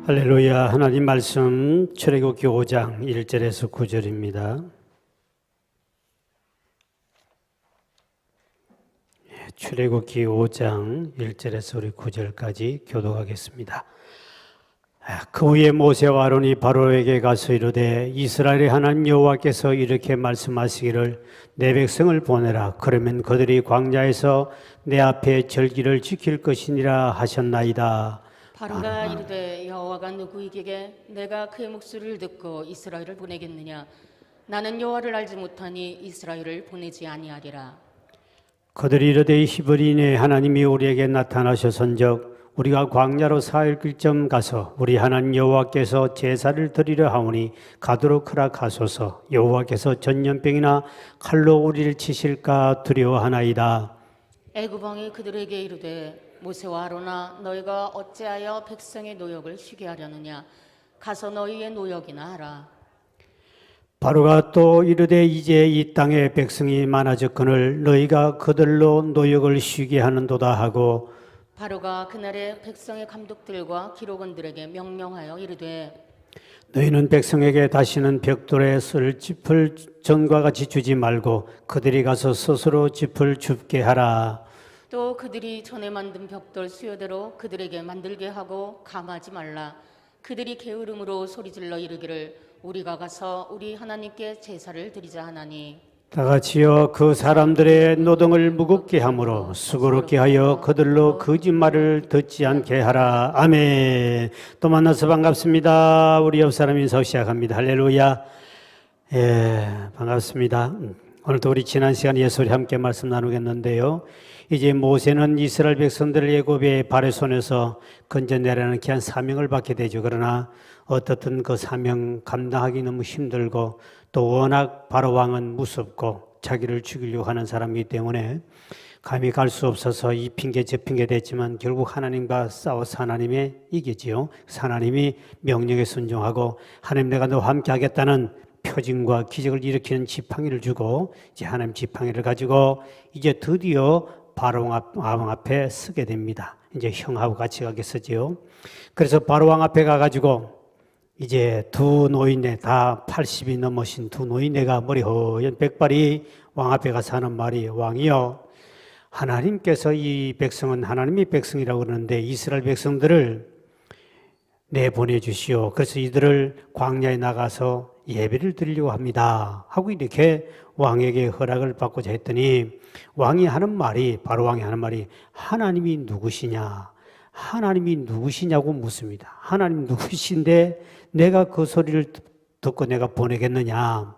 할렐루야. 하나님 말씀 출애굽기 5장 1절에서 9절입니다. 출애굽기 5장 1절에서 우리 9절까지 교독하겠습니다. 그 후에 모세와 아론이 바로에게 가서 이르되 이스라엘의 하나님 여호와께서 이렇게 말씀하시기를 내 백성을 보내라. 그러면 그들이 광야에서 내 앞에 절기를 지킬 것이니라 하셨나이다. 바로가 이르되 여호와가 누구에게 내가 그의 목소리를 듣고 이스라엘을 보내겠느냐? 나는 여호와를 알지 못하니 이스라엘을 보내지 아니하리라. 그들이 이르되 히브리인의 하나님이 우리에게 나타나셔선적 우리가 광야로 사흘쯤 가서 우리 하나님 여호와께서 제사를 드리려 하오니 가도록 허락하소서. 여호와께서 전염병이나 칼로 우리를 치실까 두려워하나이다. 애굽 왕이 그들에게 이르되 모세와 아론아 너희가 어찌하여 백성의 노역을 쉬게 하려느냐? 가서 너희의 노역이나 하라. 바로가 또 이르되 이제 이 땅에 백성이 많아졌거늘 너희가 그들로 노역을 쉬게 하는도다 하고 바로가 그날에 백성의 감독들과 기록원들에게 명령하여 이르되 너희는 백성에게 다시는 벽돌에 쓸 짚을 전과 같이 주지 말고 그들이 가서 스스로 짚을 줍게 하라. 또 그들이 전에 만든 벽돌 수요대로 그들에게 만들게 하고 감하지 말라. 그들이 게으름으로 소리질러 이르기를 우리가 가서 우리 하나님께 제사를 드리자 하나니 다 같이요 그 사람들의 노동을 무겁게 함으로 수고롭게 하여 그들로 거짓말을 듣지 않게 하라. 아멘. 또 만나서 반갑습니다. 우리 옆 사람 인사 시작합니다. 할렐루야. 반갑습니다. 오늘도 우리 지난 시간 예수리 함께 말씀 나누겠는데요. 이제 모세는 이스라엘 백성들을 애굽의 발의 손에서 건져내라는 귀한 사명을 받게 되죠. 그러나 어떻든 그 사명 감당하기 너무 힘들고 또 워낙 바로 왕은 무섭고 자기를 죽이려고 하는 사람이기 때문에 감히 갈 수 없어서 이 핑계 저 핑계 됐지만 결국 하나님과 싸워서 하나님이 이기지요. 하나님이 명령에 순종하고 하나님 내가 너와 함께 하겠다는 표징과 기적을 일으키는 지팡이를 주고 이제 하나님 지팡이를 가지고 이제 드디어 바로왕 앞에 서게 됩니다. 이제 형하고 같이 가겠어지요. 그래서 바로왕 앞에 가가지고 이제 두 노인네 다 80이 넘으신 두 노인네가 머리 허연 백발이 왕 앞에 가서 하는 말이 왕이여 하나님께서 이 백성은 하나님의 백성이라고 그러는데 이스라엘 백성들을 내보내주시오. 그래서 이들을 광야에 나가서 예배를 드리려고 합니다 하고 이렇게 왕에게 허락을 받고자 했더니 왕이 하는 말이 바로 왕이 하는 말이 하나님이 누구시냐? 하나님이 누구시냐고 묻습니다. 하나님 누구신데 내가 그 소리를 듣고 내가 보내겠느냐?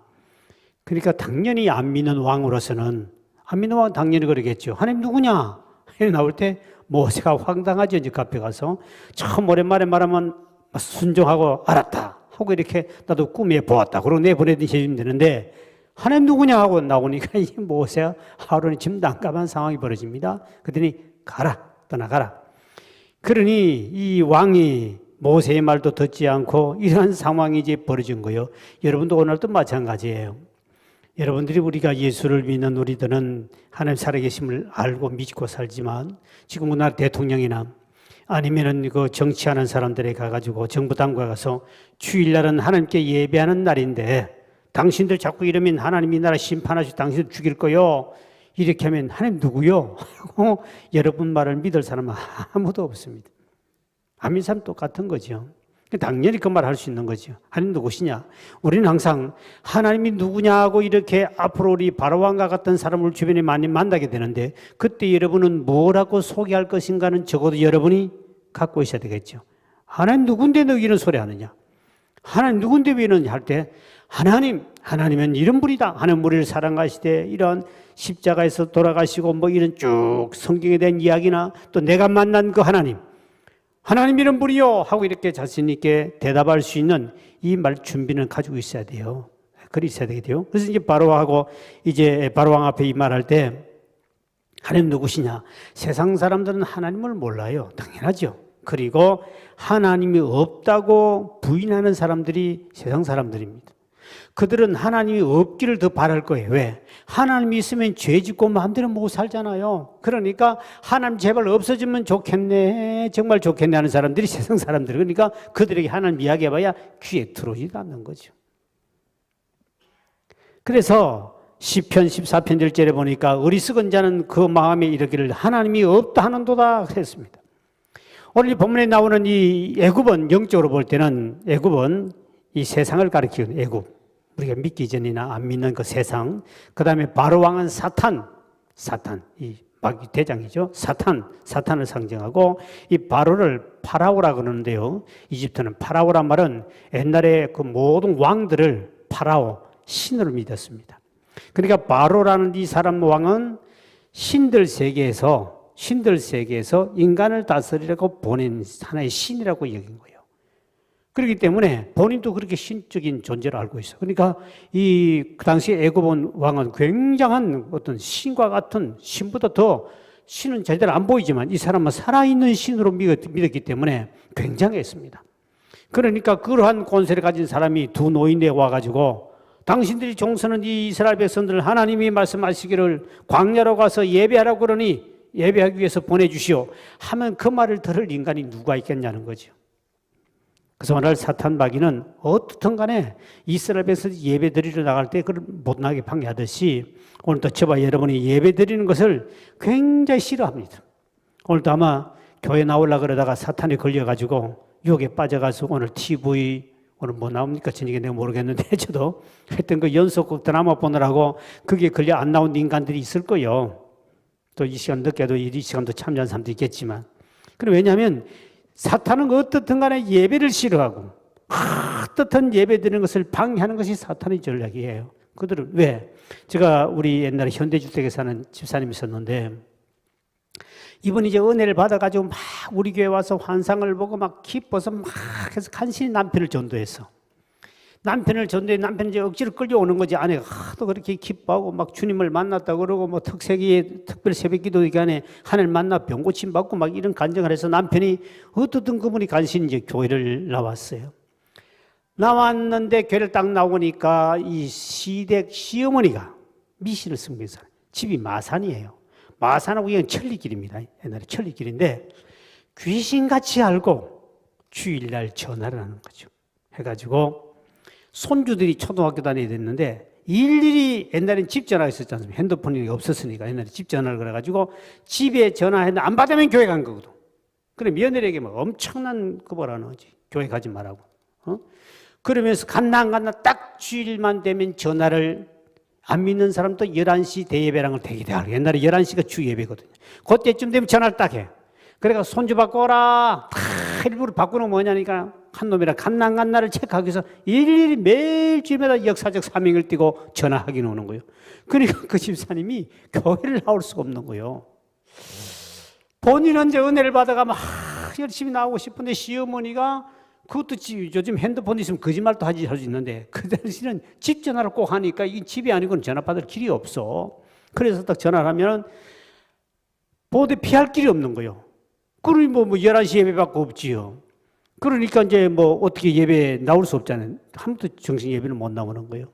그러니까 당연히 안 믿는 왕으로서는 안 믿는 왕은 당연히 그러겠죠. 하나님 누구냐? 나올 때 모세가 황당하죠. 이제 앞에 가서 처음 오랜만에 말하면 순종하고 알았다 하고 이렇게 나도 꿈에 보았다 그러고 내보내듯이 해주면 되는데 하나님 누구냐 하고 나오니까 이 모세와 아론이 지금 난감한 상황이 벌어집니다. 그랬더니 가라 떠나가라. 그러니 이 왕이 모세의 말도 듣지 않고 이런 상황이 이제 벌어진 거예요. 여러분도 오늘도 마찬가지예요. 여러분들이 우리가 예수를 믿는 우리들은 하나님 살아계심을 알고 믿고 살지만 지금 우리나라 대통령이나 아니면은 그 정치하는 사람들에 가가지고 정부 당국에 가서 주일날은 하나님께 예배하는 날인데 당신들 자꾸 이러면 하나님이 나라 심판하시고 당신들 죽일 거요. 이렇게 하면 하나님 누구요? 하고 여러분 말을 믿을 사람은 아무도 없습니다. 안 믿는 사람 똑같은 거죠. 당연히 그 말 할 수 있는 거죠. 하나님 누구시냐? 우리는 항상 하나님이 누구냐고 이렇게 앞으로 우리 바로왕과 같은 사람을 주변에 많이 만나게 되는데 그때 여러분은 뭐라고 소개할 것인가는 적어도 여러분이 갖고 있어야 되겠죠. 하나님 누군데 너 이런 소리 하느냐? 하나님 누군데 왜 이러느냐 할 때 하나님은 이런 분이다. 하나님 우리를 사랑하시되 이런 십자가에서 돌아가시고 뭐 이런 쭉 성경에 대한 이야기나 또 내가 만난 그 하나님 이런 분이요 하고 이렇게 자신 있게 대답할 수 있는 이 말 준비는 가지고 있어야 돼요. 그리 있어야 되겠죠. 그래서 이제 바로왕하고 이제 바로왕 앞에 이 말할 때 하나님 누구시냐? 세상 사람들은 하나님을 몰라요. 당연하죠. 그리고 하나님이 없다고 부인하는 사람들이 세상 사람들입니다. 그들은 하나님이 없기를 더 바랄 거예요. 왜? 하나님이 있으면 죄 짓고 마음대로 못 살잖아요. 그러니까 하나님 제발 없어지면 좋겠네, 정말 좋겠네 하는 사람들이 세상 사람들. 그러니까 그들에게 하나님 이야기해봐야 귀에 들어오지도 않는 거죠. 그래서 시편 14편 1절에 보니까 어리석은 자는 그 마음에 이르기를 하나님이 없다 하는도다 했습니다. 오늘 이 본문에 나오는 이 애굽은 영적으로 볼 때는 애굽은 이 세상을 가리키는 애굽, 우리가 믿기 전이나 안 믿는 그 세상, 그 다음에 바로 왕은 사탄, 이 마귀 대장이죠. 사탄을 상징하고 이 바로를 파라오라 그러는데요. 이집트는 파라오란 말은 옛날에 그 모든 왕들을 파라오, 신으로 믿었습니다. 그러니까 바로라는 이 사람 왕은 신들 세계에서 인간을 다스리라고 보낸 하나의 신이라고 여긴 거예요. 그렇기 때문에 본인도 그렇게 신적인 존재를 알고 있어요. 그러니까 그 당시 애굽 왕은 굉장한 어떤 신과 같은, 신보다 더 신은 제대로 안 보이지만 이 사람은 살아있는 신으로 믿었기 때문에 굉장했습니다. 그러니까 그러한 권세를 가진 사람이 두 노인에 와가지고 당신들이 종서는 이 이스라엘 백성들 하나님이 말씀하시기를 광야로 가서 예배하라고 그러니 예배하기 위해서 보내주시오 하면 그 말을 들을 인간이 누가 있겠냐는 거죠. 그래서 오늘 사탄 마귀는 어떻든 간에 이스라엘 백성들이 예배 드리러 나갈 때 그걸 못 나게 방해하듯이 오늘도 저와 여러분이 예배 드리는 것을 굉장히 싫어합니다. 오늘도 아마 교회 나오려고 그러다가 사탄에 걸려가지고 유혹에 빠져가서 오늘 TV 오늘 뭐 나옵니까? 저녁에 내가 모르겠는데 저도 했던 그 연속극 드라마 보느라고 그게 걸려 안 나온 인간들이 있을 거예요. 또 이 시간 늦게도 이 시간도 참여한 사람도 있겠지만. 그럼 왜냐하면 사탄은 어떻든 간에 예배를 싫어하고 어떻든 예배 드리는 것을 방해하는 것이 사탄의 전략이에요. 그들은 왜? 제가 우리 옛날에 현대주택에 사는 집사님이 있었는데 이분이 이제 은혜를 받아가지고 막 우리 교회 와서 환상을 보고 막 기뻐서 막 해서 간신히 남편을 전도했어. 남편이 이제 억지로 끌려오는 거지. 아내가 하도 그렇게 기뻐하고 막 주님을 만났다 그러고 뭐 특별 새벽 기도 기간에 하나님 만나 병 고침 받고 막 이런 간증을 해서 남편이 어떻든 그분이 간신히 이제 교회를 나왔어요. 나왔는데 교회를 딱 나오니까 이 시어머니가 미신을 섬긴 사람. 집이 마산이에요. 마산하고 이건 천리길입니다. 옛날에 천리길인데 귀신같이 알고 주일날 전화를 하는 거죠. 해가지고 손주들이 초등학교 다녀야 됐는데 일일이 옛날엔 집 전화가 있었지 않습니까? 핸드폰이 없었으니까 옛날에 집 전화를 그래가지고 집에 전화했는데 안 받으면 교회 간 거거든. 그래 며느리에게 막 엄청난 거버라는 거지. 교회 가지 말라고. 그러면서 갔나 안 갔나 딱 주일만 되면 전화를 안 믿는 사람도 11시 대예배랑을 대기대하고 옛날에 11시가 주 예배거든요. 그때쯤 되면 전화를 딱 해. 그래가 손주 바꿔 오라. 다 일부러 바꾸는 뭐냐니까 한 놈이랑 갔나 안 갔나를 체크하기 위해서 일일이 매일 집에다 역사적 사명을 띠고 전화하긴 오는 거예요. 그러니까 그 집사님이 교회를 나올 수가 없는 거예요. 본인은 이제 은혜를 받아가 막 열심히 나오고 싶은데 시어머니가 그것도 요즘 핸드폰 있으면 거짓말도 할 수 있는데 그 당시는 집 전화를 꼭 하니까 이 집이 아니고는 전화 받을 길이 없어. 그래서 딱 전화를 하면 보대 피할 길이 없는 거예요. 그러니 뭐 11시 예배 받고 없지요. 그러니까 이제 뭐 어떻게 예배 나올 수 없잖아요. 아무도 정식 예배는 못 나오는 거예요.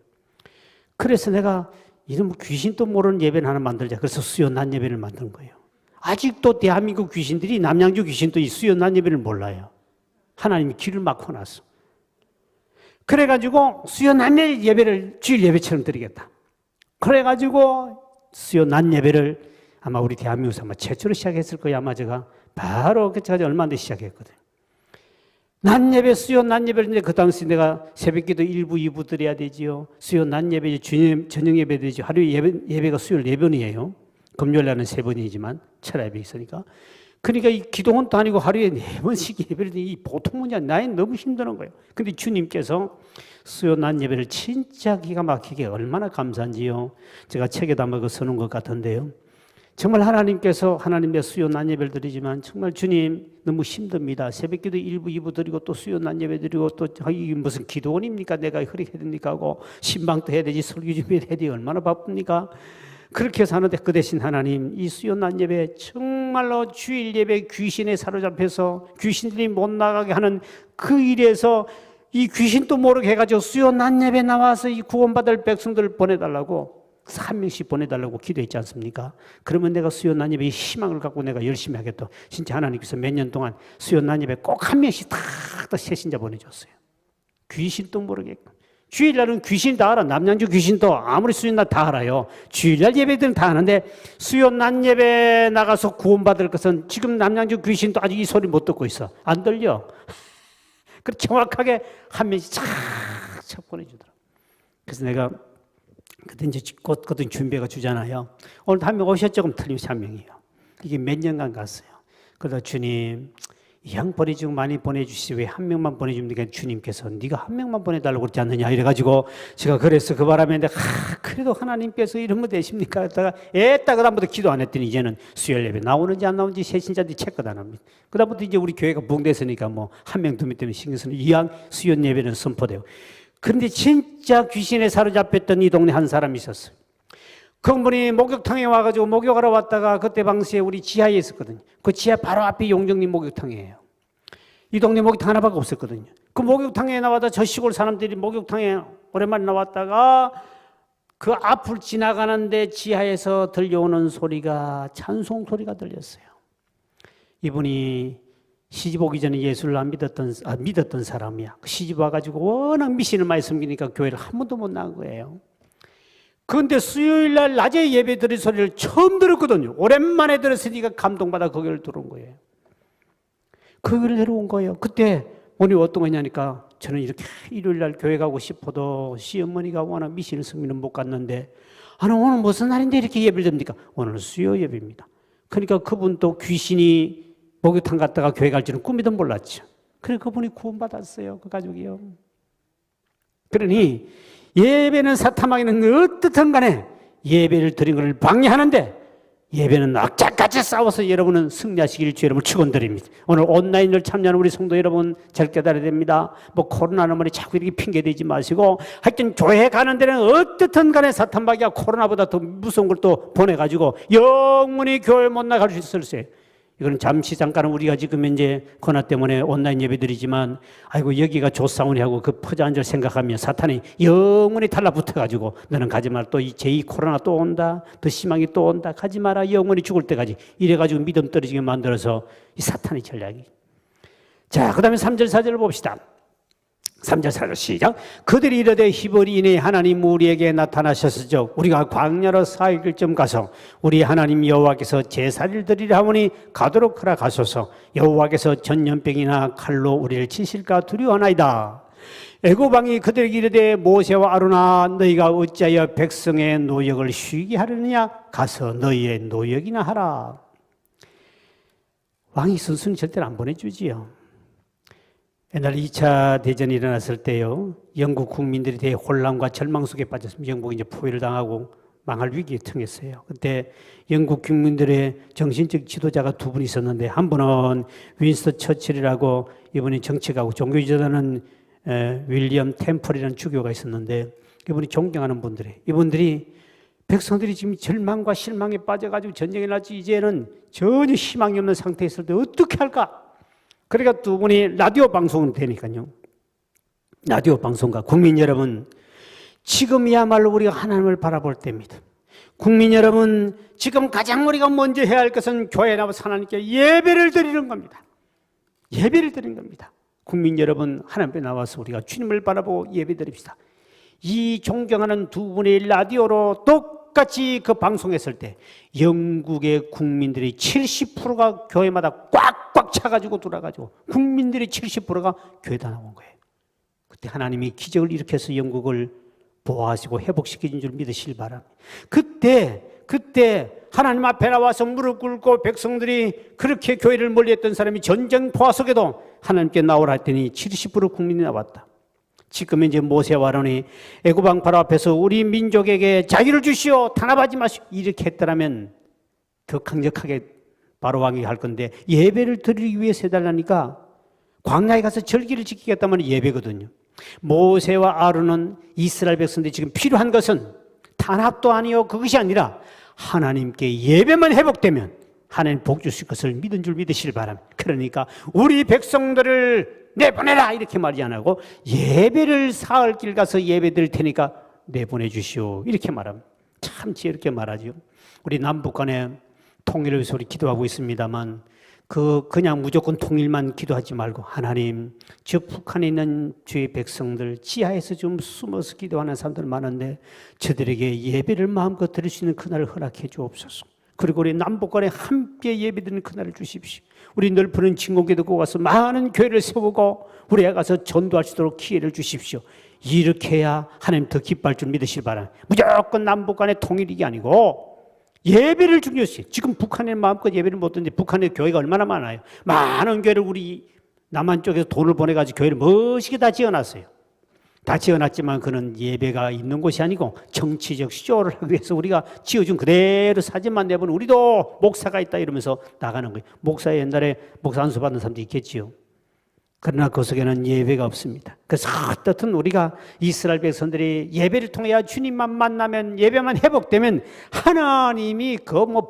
그래서 내가 이런 귀신도 모르는 예배를 하나 만들자. 그래서 수요 낮 예배를 만든 거예요. 아직도 대한민국 귀신들이 남양주 귀신도 이 수요 낮 예배를 몰라요. 하나님이 길을 막고 놨어. 그래가지고 수요 낮 예배를 주일 예배처럼 드리겠다. 그래가지고 수요 낮 예배를 아마 우리 대한민국에서 아마 최초로 시작했을 거예요. 아마 제가 바로 그때까지 얼마 안 돼 시작했거든요. 낮 예배, 수요 낮 예배를 이제 그 당시 내가 새벽 기도 1부, 2부 드려야 되지요. 수요 낮 예배, 저녁 예배 되죠. 하루에 예배가 수요일 4번이에요. 금요일 날은 3번이지만 철야 예배 있으니까. 그러니까 이 기도원 다니고 하루에 4번씩 예배를 드리니 이 보통 문제 아니야. 나이 너무 힘드는 거예요. 근데 주님께서 수요 낮 예배를 진짜 기가 막히게 얼마나 감사한지요. 제가 책에 담아 써놓은 것 같은데요. 정말 하나님께서 하나님의 수요 낮 예배를 드리지만 정말 주님 너무 힘듭니다. 새벽기도 1부, 2부 드리고 또 수요 낮 예배 드리고 또 이게 무슨 기도원입니까? 내가 그렇게 해야 됩니까? 하고 신방도 해야 되지 설교 준비해야 되지 얼마나 바쁩니까? 그렇게 사는데 그 대신 하나님 이 수요 낮 예배 정말로 주일 예배 귀신에 사로잡혀서 귀신들이 못 나가게 하는 그 일에서 이 귀신도 모르게 해가지고 수요 낮 예배 나와서 이 구원받을 백성들을 보내달라고 3명씩 보내달라고 기도했지 않습니까? 그러면 내가 수요 낮 예배의 희망을 갖고 내가 열심히 하겠다. 진짜 하나님께서 몇 년 동안 수요 낮 예배 꼭 한 명씩 다 새신자 보내줬어요. 귀신도 모르겠고. 주일날은 귀신 다 알아. 남양주 귀신도 아무리 수요 낮 다 알아요. 주일날 예배들은 다 아는데 수요 낮 예배 나가서 구원받을 것은 지금 남양주 귀신도 아직 이 소리 못 듣고 있어. 안 들려. 그 정확하게 한 명씩 착착 보내주더라고. 그래서 내가 그때 이제 곧 준비가 주잖아요. 오늘 한 명 오셨죠? 그럼 틀림없이 한 명이에요. 이게 몇 년간 갔어요. 그러다 주님, 이 양벌이 지금 많이 보내주시지 왜 한 명만 보내줍니까? 주님께서 네가 한 명만 보내달라고 그러지 않느냐 이래가지고 제가 그래서 그 바람에 내가 그래도 하나님께서 이러면 되십니까? 했다가 애따 그다음부터 기도 안 했더니 이제는 수요일 예배 나오는지 안 나오는지 새신자들이 체크 안 합니다. 그다음부터 이제 우리 교회가 붕대서니까 뭐 한 명 두 명 때문에 신경 쓰는 이왕 수요 예배는 선포되고. 그런데 진짜 귀신에 사로잡혔던 이 동네 한 사람이 있었어요. 그분이 목욕탕에 와가지고 목욕하러 왔다가 그때 당시에 우리 지하에 있었거든요. 그 지하 바로 앞이 용정리 목욕탕이에요. 이 동네 목욕탕 하나밖에 없었거든요. 그 목욕탕에 나와다 저 시골 사람들이 목욕탕에 오랜만에 나왔다가 그 앞을 지나가는데 지하에서 들려오는 소리가 찬송 소리가 들렸어요. 이분이 시집 오기 전에 예수를 안 믿었던 사람이야. 시집 와가지고 워낙 미신을 많이 섬기니까 교회를 한 번도 못 나간 거예요. 그런데 수요일 날 낮에 예배 드릴 소리를 처음 들었거든요. 오랜만에 들었으니까 감동받아 거기를 들어온 거예요. 거기를 내려온 거예요. 그때 오늘 어떤 거냐니까 저는 이렇게 일요일 날 교회 가고 싶어도 시어머니가 워낙 미신을 섬기는 못 갔는데 오늘 무슨 날인데 이렇게 예배를 드립니까? 오늘 수요 예배입니다. 그러니까 그분도 귀신이 목욕탕 갔다가 교회 갈 줄은 꿈에도 몰랐죠. 그래 그분이 구원받았어요. 그 가족이요. 그러니 예배는 사탐하기는 어떻든 간에 예배를 드린 것을 방해하는데 예배는 악착같이 싸워서 여러분은 승리하시길 주 여러분을 축원드립니다. 오늘 온라인을 참여하는 우리 성도 여러분 잘 깨달아야 됩니다. 뭐 코로나는 뭐니 자꾸 이렇게 핑계대지 마시고 하여튼 교회 가는 데는 어떻든 간에 사탄마귀가 코로나보다 더 무서운 걸 또 보내가지고 영원히 교회 못 나갈 수 있어요. 이거는 잠깐은 우리가 지금 이제 코로나 때문에 온라인 예배드리지만 아이고 여기가 좋사오니 하고 그 퍼져앉을 생각하면 사탄이 영원히 달라붙어가지고 너는 가지 마라 또 제2 코로나 또 온다 더 심하게 또 온다 가지 마라 영원히 죽을 때까지 이래가지고 믿음 떨어지게 만들어서 이 사탄의 전략이. 자, 그 다음에 3절 4절을 봅시다. 3절 4절 시작. 그들이 이르되 히브리인의 하나님 우리에게 나타나셨으죠. 우리가 광야로 4일쯤 가서 우리 하나님 여호와께서 제사를 드리려 하오니 가도록 허락하소서. 여호와께서 전염병이나 칼로 우리를 치실까 두려워하나이다. 애굽 왕이 그들에게 이르되 모세와 아론아 너희가 어찌하여 백성의 노역을 쉬게 하려느냐 가서 너희의 노역이나 하라. 왕이 순순히 절대로 안 보내주지요. 옛날 2차 대전이 일어났을 때요, 영국 국민들이 대해 혼란과 절망 속에 빠졌습니다. 영국이 이제 포위를 당하고 망할 위기에 처했어요. 그때 영국 국민들의 정신적 지도자가 두 분 있었는데 한 분은 윈스턴 처칠이라고 이분이 정치가고 종교지도자는 윌리엄 템플이라는 주교가 있었는데 이분이 존경하는 분들이에요. 이분들이 백성들이 지금 절망과 실망에 빠져가지고 전쟁이 났지 이제는 전혀 희망이 없는 상태에 있을 때 어떻게 할까? 그러니까 두 분이 라디오 방송은 되니까요. 라디오 방송가 국민 여러분, 지금이야말로 우리가 하나님을 바라볼 때입니다. 국민 여러분, 지금 가장 우리가 먼저 해야 할 것은 교회에 나와서 하나님께 예배를 드리는 겁니다. 예배를 드리는 겁니다. 국민 여러분, 하나님 앞에 나와서 우리가 주님을 바라보고 예배 드립시다. 이 존경하는 두 분의 라디오로 똑같이 그 방송했을 때 영국의 국민들이 70%가 교회마다 꽉꽉 차가지고 돌아가지고 국민들이 70%가 교회다 나온 거예요. 그때 하나님이 기적을 일으켜서 영국을 보호하시고 회복시키신 줄 믿으시길 바랍니다. 그때 하나님 앞에 나와서 무릎 꿇고 백성들이 그렇게 교회를 멀리했던 사람이 전쟁 포화 속에도 하나님께 나오라 했더니 70% 국민이 나왔다. 지금 이제 모세와 아론이 애굽 왕 바로 앞에서 우리 민족에게 자유를 주시오 탄압하지 마시오 이렇게 했더라면 더 강력하게 바로 왕이 할 건데 예배를 드리기 위해서 해달라니까 광야에 가서 절기를 지키겠다면 예배거든요. 모세와 아론은 이스라엘 백성들이 지금 필요한 것은 탄압도 아니요 그것이 아니라 하나님께 예배만 회복되면 하나님 복 주실 것을 믿은 줄 믿으시길 바랍니다. 그러니까 우리 백성들을 내보내라 이렇게 말하지 안 하고 예배를 사흘 길 가서 예배 드릴 테니까 내보내 주시오 이렇게 말합니다. 참 지혜롭게 말하죠. 우리 남북 간에 통일을 위해서 우리 기도하고 있습니다만 그냥 무조건 통일만 기도하지 말고 하나님 저 북한에 있는 주의 백성들 지하에서 좀 숨어서 기도하는 사람들 많은데 저들에게 예배를 마음껏 드릴 수 있는 그날을 허락해 주옵소서. 그리고 우리 남북간에 함께 예배드리는 그날을 주십시오. 우리 넓은 진공교도 꼭 가서 많은 교회를 세우고 우리가 가서 전도할 수 있도록 기회를 주십시오. 이렇게 해야 하나님 더 기뻐할 줄 믿으시길 바랍니다. 무조건 남북간의 통일이 아니고 예배를 중요시. 지금 북한에 마음껏 예배를 못 듣는데 북한에 교회가 얼마나 많아요. 많은 교회를 우리 남한 쪽에서 돈을 보내가지고 교회를 멋있게 다 지어놨어요. 다 지어놨지만 그는 예배가 있는 곳이 아니고 정치적 쇼를 하기 위해서 우리가 지어준 그대로 사진만 내보는 우리도 목사가 있다 이러면서 나가는 거예요. 목사 옛날에 목사 안수 받는 사람도 있겠지요. 그러나 그 속에는 예배가 없습니다. 그래서 어떻든 우리가 이스라엘 백성들이 예배를 통해 주님만 만나면 예배만 회복되면 하나님이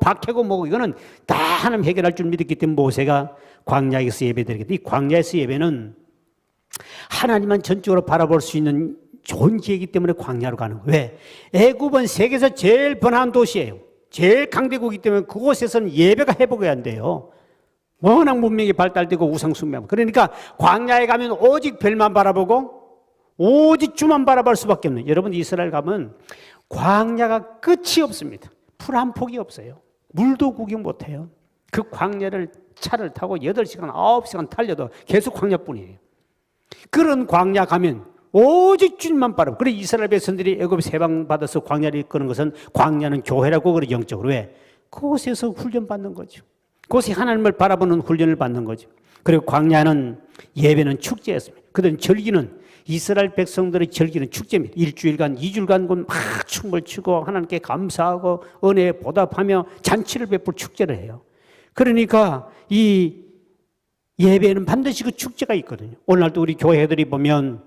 박해고 뭐고 이거는 다 하나님 해결할 줄 믿었기 때문에 모세가 광야에서 예배드리겠다. 이 광야에서 예배는 하나님만 전적으로 바라볼 수 있는 좋은 기회이기 때문에 광야로 가는 거예요. 왜? 애굽은 세계에서 제일 번화한 도시예요. 제일 강대국이기 때문에 그곳에서는 예배가 회복이 안 돼요. 워낙 문명이 발달되고 우상숭배하고 그러니까 광야에 가면 오직 별만 바라보고 오직 주만 바라볼 수밖에 없는 여러분 이스라엘 가면 광야가 끝이 없습니다. 풀 한 폭이 없어요. 물도 구경 못해요. 그 광야를 차를 타고 8시간 9시간 달려도 계속 광야뿐이에요. 그런 광야 가면 오직 주님만 바라보고 그래 이스라엘 백성들이 애굽 세방 받아서 광야를 이끄는 것은 광야는 교회라고 그래 영적으로 왜? 그곳에서 훈련받는 거죠. 그곳에 하나님을 바라보는 훈련을 받는 거죠. 그리고 광야는 예배는 축제였습니다. 그들은 절기는 이스라엘 백성들의 절기는 축제입니다. 1주일간 2주일간 막 춤을 추고 하나님께 감사하고 은혜에 보답하며 잔치를 베풀 축제를 해요. 그러니까 이 예배는 반드시 그 축제가 있거든요. 오늘날도 우리 교회들이 보면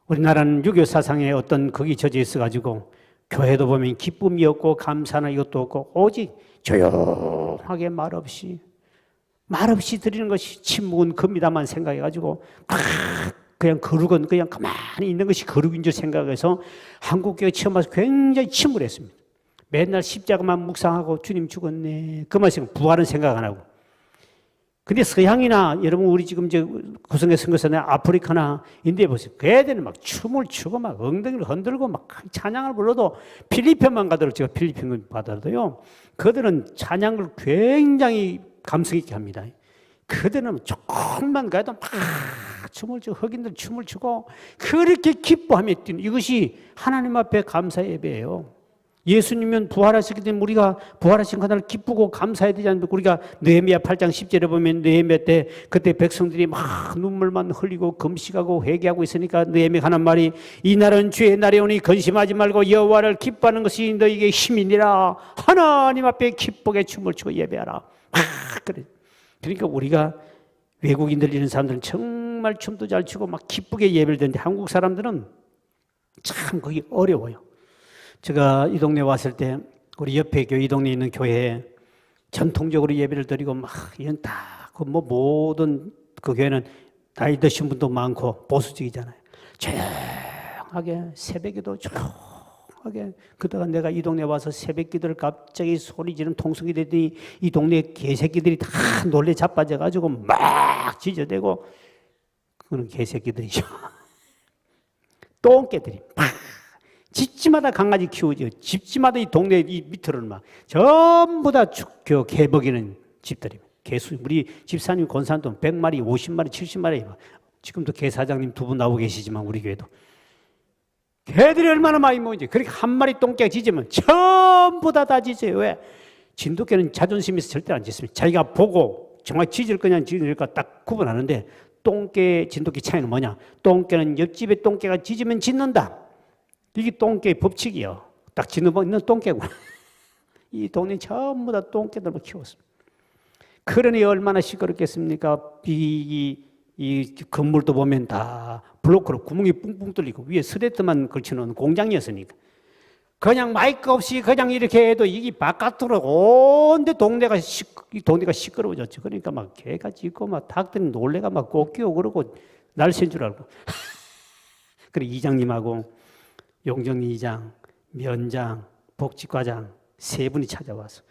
우리나라는 유교 사상에 어떤 거기 젖어 있어가지고 교회도 보면 기쁨이 없고 감사나 이것도 없고 오직 조용하게 말없이 드리는 것이 침묵은 겁니다만 생각해가지고 그냥 거룩은 그냥 가만히 있는 것이 거룩인 줄 생각해서 한국교회 처음 와서 굉장히 침울했습니다. 맨날 십자가만 묵상하고 주님 죽었네 그만 생각 부활은 생각 안 하고 근데 서양이나 여러분 우리 지금 이제 구성의 선교사나 아프리카나 인디에 보세요. 그 애들은 막 춤을 추고 막 엉덩이를 흔들고 막 찬양을 불러도 필리핀만 가더라도 제가 필리핀 가더라도요. 그들은 찬양을 굉장히 감성 있게 합니다. 그들은 조금만 가도 막 춤을 추고 흑인들 춤을 추고 그렇게 기뻐하며 뛰는 이것이 하나님 앞에 감사 예배예요. 예수님은 부활하셨기 때문에 우리가 부활하신 그날을 기쁘고 감사해야 되지 않습니까? 우리가 느헤미야 8장 10절에 보면 느헤미야 때 그때 백성들이 막 눈물만 흘리고 금식하고 회개하고 있으니까 느헤미야가 하는 말이 이 날은 주의 날이 오니 근심하지 말고 여호와를 기뻐하는 것이 너에게 힘이니라. 하나님 앞에 기쁘게 춤을 추고 예배하라. 그래. 그러니까 우리가 외국인들 이런 사람들은 정말 춤도 잘 추고 막 기쁘게 예배를 드는데 한국 사람들은 참 거기 어려워요. 제가 이 동네 왔을 때 우리 옆에 교회 이 동네에 있는 교회에 전통적으로 예배를 드리고 막 이런 다 그 뭐 모든 그 교회는 나이 드신 분도 많고 보수적이잖아요. 조용하게 새벽에도 조용하게 그러다가 내가 이 동네 와서 새벽 기도를 갑자기 소리 지르는 통성이 되더니 이 동네 개새끼들이 다 놀래 자빠져 가지고 막 짖어대고 그런 개새끼들이죠. 똥개들이 막 집집마다 강아지 키우죠. 집집마다 이 동네 이 밑으로는 막 전부 다 개 먹이는 집들입니다. 개수 우리 집사님 권사님 100마리, 50마리, 70마리 지금도 개 사장님 2분 나오고 계시지만 우리 교회도 개들이 얼마나 많이 모이지. 그렇게 한 마리 똥개가 짖으면 전부 다 짖어요. 왜? 진돗개는 자존심이 있어 절대 안 짖습니다. 자기가 보고 정말 짖을 거냐 안 짖을까 딱 구분하는데 똥개, 진돗개 차이는 뭐냐? 똥개는 옆집에 똥개가 짖으면 짖는다. 이게 똥개의 법칙이요. 딱 짖는 똥개구나. 이 동네 전부 다 똥개들만 키웠습니다. 그러니 얼마나 시끄럽겠습니까? 이 건물도 보면 다 블로크로 구멍이 뿡뿡 뚫리고 위에 스레트만 걸쳐놓은 공장이었으니까 그냥 마이크 없이 그냥 이렇게 해도 이게 바깥으로 온데 이 동네가 시끄러워졌죠. 그러니까 막 개가 짖고 막 닭들이 놀래가 막 꼭 끼고 그러고 날쌘 줄 알고. 그래 이장님하고 용정리 이장, 면장, 복지과장 세 분이 찾아와서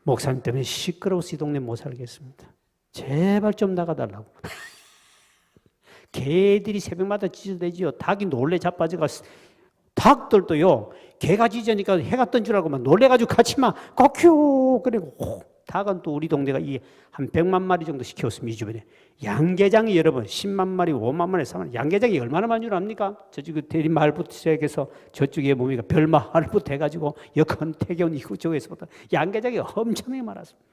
목사님 때문에 시끄러워서 이 동네 못 살겠습니다. 제발 좀 나가달라고. 개들이 새벽마다 짖어대지요. 닭이 놀래 자빠져가 닭들도요. 개가 짖으니까 해가 뜬 줄 알고 막 놀래가지고 같이 막 꼬큐 그리고 닭은 또 우리 동네가 한 100만 마리 정도 시켰습니다. 이 주변에. 양계장이 여러분 10만 마리, 5만 마리, 3만 마리. 양계장이 얼마나 많은 줄 압니까? 저쪽에 대리마을부터 시작해서 저쪽에 뭡니까 별마을부터 해가지고 여건 태견 이쪽에서부터 양계장이 엄청나게 많았습니다.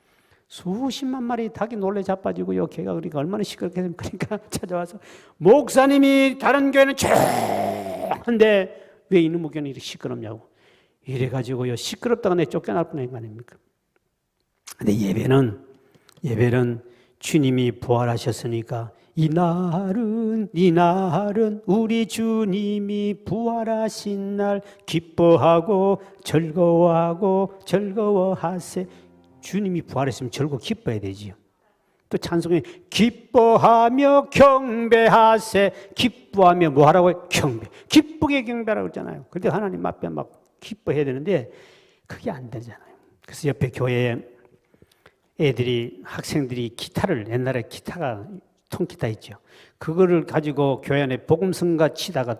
수십만 마리 닭이 놀래 자빠지고요. 개가 그러니까 얼마나 시끄럽게 됩니까? 그러니까 찾아와서 목사님이 다른 교회는 조용한데 왜 이놈의 교회는 이렇게 시끄럽냐고. 이래가지고요. 시끄럽다가 내 쫓겨날 뻔한 거 아닙니까? 근데 예배는 주님이 부활하셨으니까 이날은 우리 주님이 부활하신 날 기뻐하고 즐거워하세. 주님이 부활했으면 즐거워 기뻐해야 되지요. 또 찬송에 기뻐하며 경배하세. 기뻐하며 뭐 하라고요? 경배. 기쁘게 경배하라고 했잖아요. 근데 하나님 앞에 막 기뻐해야 되는데 그게 안 되잖아요. 그래서 옆에 교회에 학생들이 기타를, 옛날에 기타가 통기타 있죠. 그거를 가지고 교회 안에 복음성가 치다가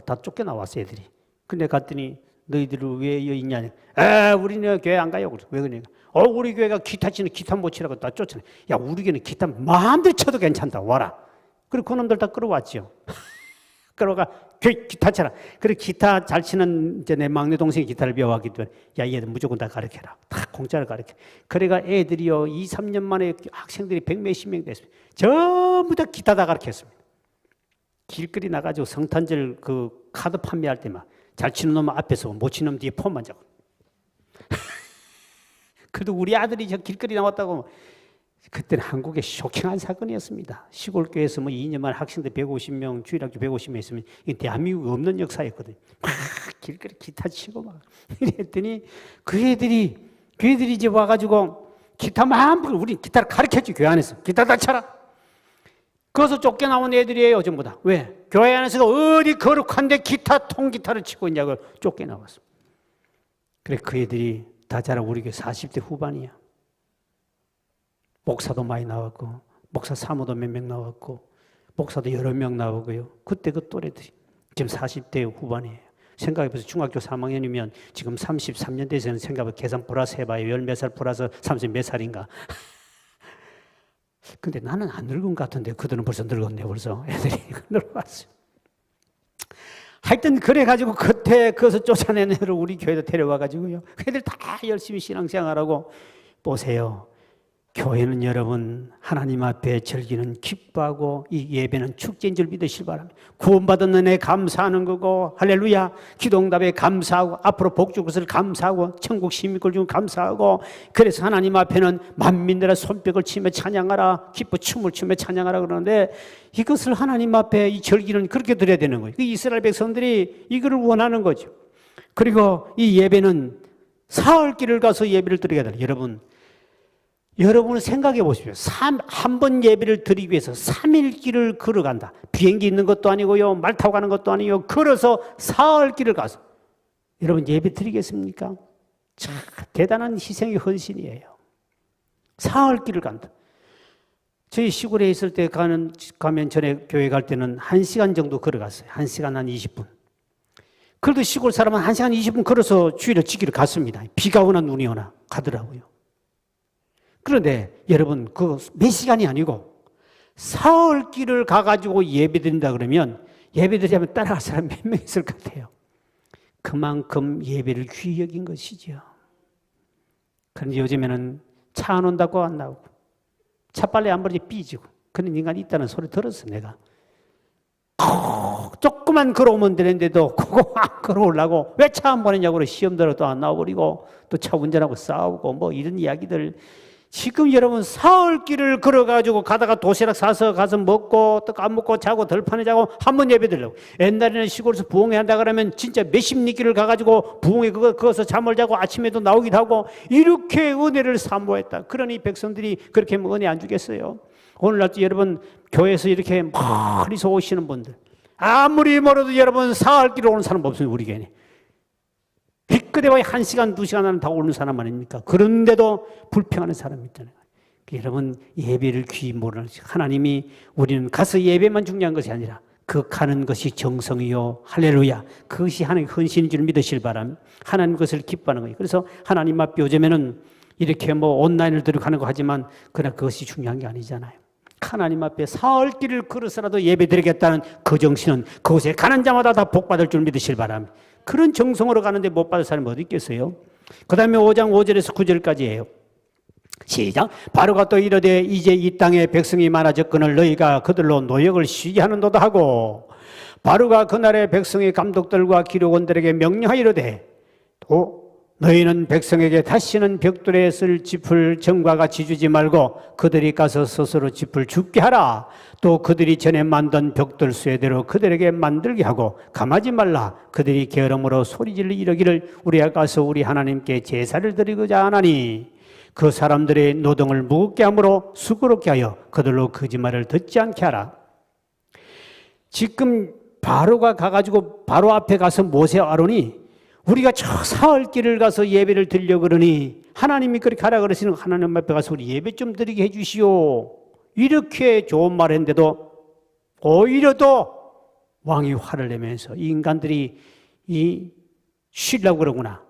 다 쫓겨나왔어 애들이. 근데 갔더니 너희들은 왜 여기 있냐? 우리는 교회 안 가요. 왜 그러냐? 우리 교회가 기타 치는 기타 못 치라고 다 쫓아내. 야, 우리 교회는 기타 마음대로 쳐도 괜찮다. 와라. 그리고 그놈들 다 끌어왔죠. 끌어가 교회 기타 쳐라. 그래 기타 잘 치는 이제 내 막내 동생이 기타를 배워왔기 때문에 야, 얘들 무조건 다 가르쳐라. 다 공짜로 가르쳐. 그래가 애들이요 2, 3년 만에 학생들이 100몇십 명 됐습니다. 전부 다 기타 다 가르쳤습니다. 길거리 나가지고 성탄절 그 카드 판매할 때만 잘 치는 놈 앞에서 못 치는 놈 뒤에 폰만 잡고. 그래도 우리 아들이 저 길거리 나왔다고. 그때는 한국의 쇼킹한 사건이었습니다. 시골교회에서 2년 만에 학생들 150명, 주일학교 150명 있으면 이게 대한민국에 없는 역사였거든요. 막 길거리 기타 치고 막 이랬더니 그 애들이 이제 와가지고 기타 마음대로 우리 기타를 가르쳤지. 교회 안에서 기타 다 쳐라. 거기서 쫓겨나온 애들이에요 전부 다. 왜? 교회 안에서 어디 거룩한데 통기타를 치고 있냐고 쫓겨나왔어. 그래 그 애들이 다 자라 우리 교회 40대 후반이야. 목사도 많이 나왔고 목사 사모도 몇 명 나왔고 목사도 여러 명 나오고요. 그때 그 또래들이 지금 40대 후반이에요. 생각해보세요. 중학교 3학년이면 지금 33년 돼서는 생각해보세요. 계산 플러스 해봐요. 10몇 살 플러스 30 몇 살인가. 근데 나는 안 늙은 것 같은데 그들은 벌써 늙었네. 벌써 애들이 늙어왔어요. 하여튼 그래가지고 그때 그것을 쫓아낸 애를 우리 교회도 데려와가지고요. 애들 다 열심히 신앙생활하고. 보세요. 교회는 여러분 하나님 앞에 즐기는 기뻐하고 이 예배는 축제인 줄 믿으시기 바랍니다. 구원받은 은혜에 감사하는 거고 할렐루야. 기도응답에 감사하고 앞으로 복 줄 것을 감사하고 천국 시민권 주면 감사하고. 그래서 하나님 앞에는 만민들아 손뼉을 치며 찬양하라. 기뻐 춤을 추며 찬양하라 그러는데 이것을 하나님 앞에 이 절기는 그렇게 드려야 되는 거예요. 이스라엘 백성들이 이거를 원하는 거죠. 그리고 이 예배는 사흘길을 가서 예배를 드려야 돼요. 여러분은 생각해 보십시오. 한 번 예배를 드리기 위해서 3일 길을 걸어간다. 비행기 있는 것도 아니고요. 말 타고 가는 것도 아니고요. 걸어서 사흘 길을 가서. 여러분 예배 드리겠습니까? 참 대단한 희생의 헌신이에요. 사흘 길을 간다. 저희 시골에 있을 때 가면 전에 교회 갈 때는 1시간 정도 걸어갔어요. 1시간 한 20분. 그래도 시골 사람은 1시간 20분 걸어서 주일을 지키러 갔습니다. 비가 오나 눈이 오나 가더라고요. 그런데 여러분 그 몇 시간이 아니고 사흘 길을 가가지고 예배드린다 그러면 예배드리면 따라갈 사람 몇 명 있을 것 같아요. 그만큼 예배를 귀히 여긴 것이죠. 그런데 요즘에는 차 안 온다고 안 나오고 차 빨리 안 버리지 삐지고 그런 인간이 있다는 소리 들었어 내가. 조금만 걸어오면 되는데도 그거 안 걸어오려고 왜 차 안 보내냐고 시험 들어도 안 나와버리고 또 차 운전하고 싸우고 뭐 이런 이야기들. 지금 여러분 사흘 길을 걸어가지고 가다가 도시락 사서 가서 먹고 또 안 먹고 자고 덜판에 자고 한 번 예배 드리려고. 옛날에는 시골에서 부흥회 한다 그러면 진짜 몇십 리 길을 가가지고 부흥회 그거서 잠을 자고 아침에도 나오기도 하고 이렇게 은혜를 사모했다. 그러니 백성들이 그렇게 하면 은혜 안 주겠어요? 오늘날도 여러분 교회에서 이렇게 멀리서 오시는 분들 아무리 멀어도 여러분 사흘 길로 오는 사람 없어요. 우리 교회는 비끄대고 1시간 2시간 안에 다 오는 사람 아닙니까? 그런데도 불평하는 사람이 있잖아요. 여러분 예배를 귀히 모르는 하나님이 우리는 가서 예배만 중요한 것이 아니라 그 가는 것이 정성이요 할렐루야 그것이 하나님의 헌신인 줄 믿으실 바람 하나님 것을 기뻐하는 거예요. 그래서 하나님 앞에 오자면은 이렇게 뭐 온라인을 들고 가는 거 하지만 그러나 그것이 중요한 게 아니잖아요. 하나님 앞에 사흘 길을 걸어서라도 예배 드리겠다는 그 정신은 그곳에 가는 자마다 다 복받을 줄 믿으실 바람 그런 정성으로 가는데 못 받을 사람이 어디 있겠어요? 그 다음에 5장 5절에서 9절까지예요. 시작. 바로가 또 이르되 이제 이 땅에 백성이 많아졌거늘 너희가 그들로 노역을 쉬게 하는도다 하고 바로가 그날의 백성의 감독들과 기록원들에게 명령하이르되 또 너희는 백성에게 다시는 벽돌에 쓸 짚을 전과 같이 주지 말고 그들이 가서 스스로 짚을 줍게 하라. 또 그들이 전에 만든 벽돌 수혜대로 그들에게 만들게 하고 감하지 말라. 그들이 게으름으로 소리질러 이르기를 우리가 가서 우리 하나님께 제사를 드리고자 하나니 그 사람들의 노동을 무겁게 함으로 수고롭게 하여 그들로 거짓말을 듣지 않게 하라. 지금 바로가 가가지고 바로 앞에 가서 모세와 아론이 우리가 저 사흘 길을 가서 예배를 드리려고 그러니 하나님이 그렇게 하라 그러시는 하나님 앞에 가서 우리 예배 좀 드리게 해주시오. 이렇게 좋은 말 했는데도 오히려 더 왕이 화를 내면서 이 인간들이 쉬려고 그러구나.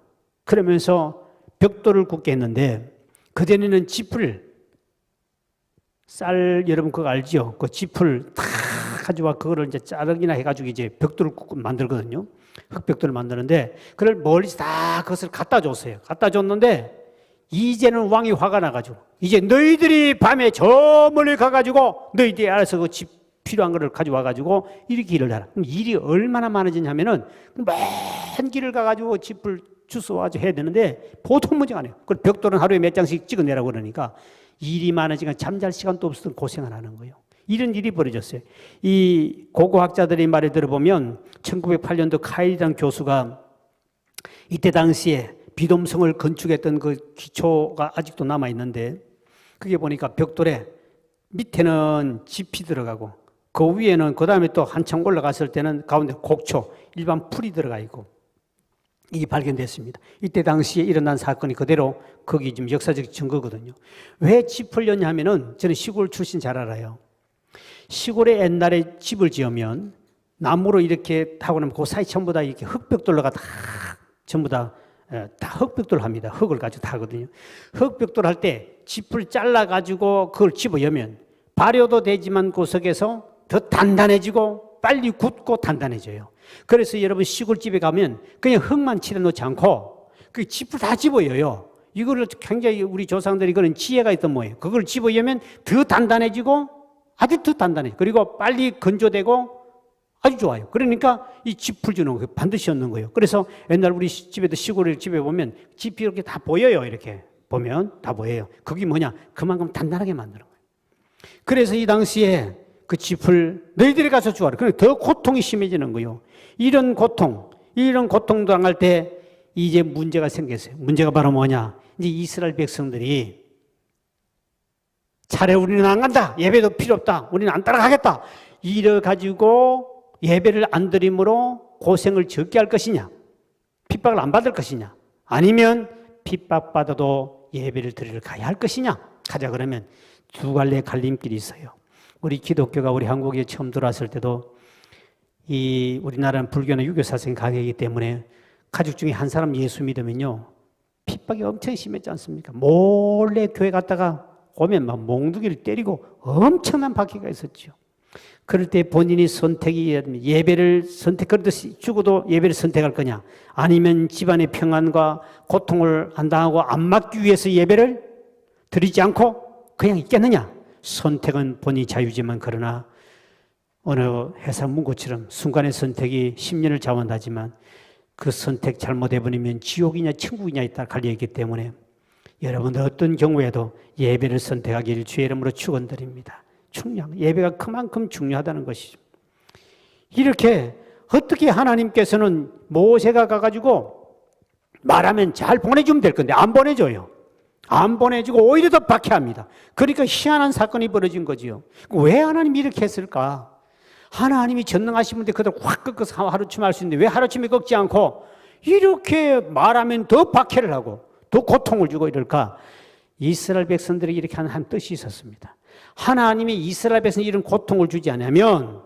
그러면서 벽돌을 굽게 했는데 그전에는 짚을 쌀 여러분 그거 알죠? 그 짚을 다 가져와 그거를 이제 자르기나 해가지고 이제 벽돌을 만들거든요. 흙벽돌을 만드는데 그걸 멀리서 다 그것을 갖다 줬어요. 갖다 줬는데 이제는 왕이 화가 나가지고 이제 너희들이 밤에 저 멀리 가가지고 너희들이 알아서 그 집 필요한 거를 가져와가지고 이렇게 일을 하라. 그럼 일이 얼마나 많아지냐면은 먼 길을 가가지고 짚을 주워와서 해야 되는데 보통 문제가 아니에요. 그 벽돌은 하루에 몇 장씩 찍어내라고 그러니까 일이 많아지니까 잠잘 시간도 없어서 고생을 하는 거예요. 이런 일이 벌어졌어요. 이 고고학자들의 말을 들어보면 1908년도 카일이라는 교수가 이때 당시에 비돔성을 건축했던 그 기초가 아직도 남아있는데 그게 보니까 벽돌에 밑에는 짚이 들어가고 그 위에는 그 다음에 또 한참 올라갔을 때는 가운데 곡초, 일반 풀이 들어가 있고 이게 발견됐습니다. 이때 당시에 일어난 사건이 그대로 거기 지금 역사적 증거거든요. 왜 짚을 넣냐 하면은 저는 시골 출신 잘 알아요. 시골에 옛날에 집을 지으면 나무로 이렇게 타고 나면 그 사이 전부 다 이렇게 흙벽돌로가 다 전부 다 흙벽돌 합니다. 흙을 가지고 다 하거든요. 흙벽돌 할 때 짚을 잘라가지고 그걸 집어여면 발효도 되지만 그 속에서 더 단단해지고 빨리 굳고 단단해져요. 그래서 여러분 시골집에 가면 그냥 흙만 칠해놓지 않고 그 짚을 다 집어여요. 이거를 굉장히 우리 조상들이 그런 지혜가 있던 모양이에요. 그걸 집어여면 더 단단해지고 아주 더 단단해요. 그리고 빨리 건조되고 아주 좋아요. 그러니까 이 짚을 주는 거예요. 반드시 얻는 거예요. 그래서 옛날 우리 집에도 시골 집에 보면 짚이 이렇게 다 보여요. 이렇게 보면 다 보여요. 그게 뭐냐? 그만큼 단단하게 만드는 거예요. 그래서 이 당시에 그 짚을 너희들이 가서 주어라. 그러니까 더 고통이 심해지는 거예요. 이런 고통 당할 때 이제 문제가 생겼어요. 문제가 바로 뭐냐? 이제 이스라엘 백성들이 차라리 우리는 안 간다. 예배도 필요 없다. 우리는 안 따라가겠다. 이래 가지고 예배를 안 드림으로 고생을 적게 할 것이냐? 핍박을 안 받을 것이냐? 아니면 핍박받아도 예배를 드리러 가야 할 것이냐? 가자 그러면 두 갈래의 갈림길이 있어요. 우리 기독교가 우리 한국에 처음 들어왔을 때도 이 우리나라는 불교는 유교사상 가게이기 때문에 가족 중에 한 사람 예수 믿으면요 핍박이 엄청 심했지 않습니까? 몰래 교회 갔다가 오면 막 몽둥이를 때리고 엄청난 박해가 있었죠. 그럴 때 본인이 선택이 예배를 선택하듯이 죽어도 예배를 선택할 거냐 아니면 집안의 평안과 고통을 안 당하고 안 맞기 위해서 예배를 드리지 않고 그냥 있겠느냐. 선택은 본인이 자유지만 그러나 어느 해상 문구처럼 순간의 선택이 10년을 자원하지만 그 선택 잘못해버리면 지옥이냐 천국이냐에 따라 갈려있기 때문에 여러분들 어떤 경우에도 예배를 선택하기를 주의 이름으로 축원드립니다. 예배가 그만큼 중요하다는 것이죠. 이렇게 어떻게 하나님께서는 모세가 가가지고 말하면 잘 보내주면 될 건데 안 보내줘요. 안 보내주고 오히려 더 박해합니다. 그러니까 희한한 사건이 벌어진 거지요. 왜 하나님이 이렇게 했을까? 하나님이 전능하신 분인데 그들 확 꺾어서 하루쯤 할 수 있는데 왜 하루쯤에 꺾지 않고 이렇게 말하면 더 박해를 하고 더 고통을 주고 이럴까? 이스라엘 백성들이 이렇게 하는 한 뜻이 있었습니다. 하나님이 이스라엘 백성에 이런 고통을 주지 않으면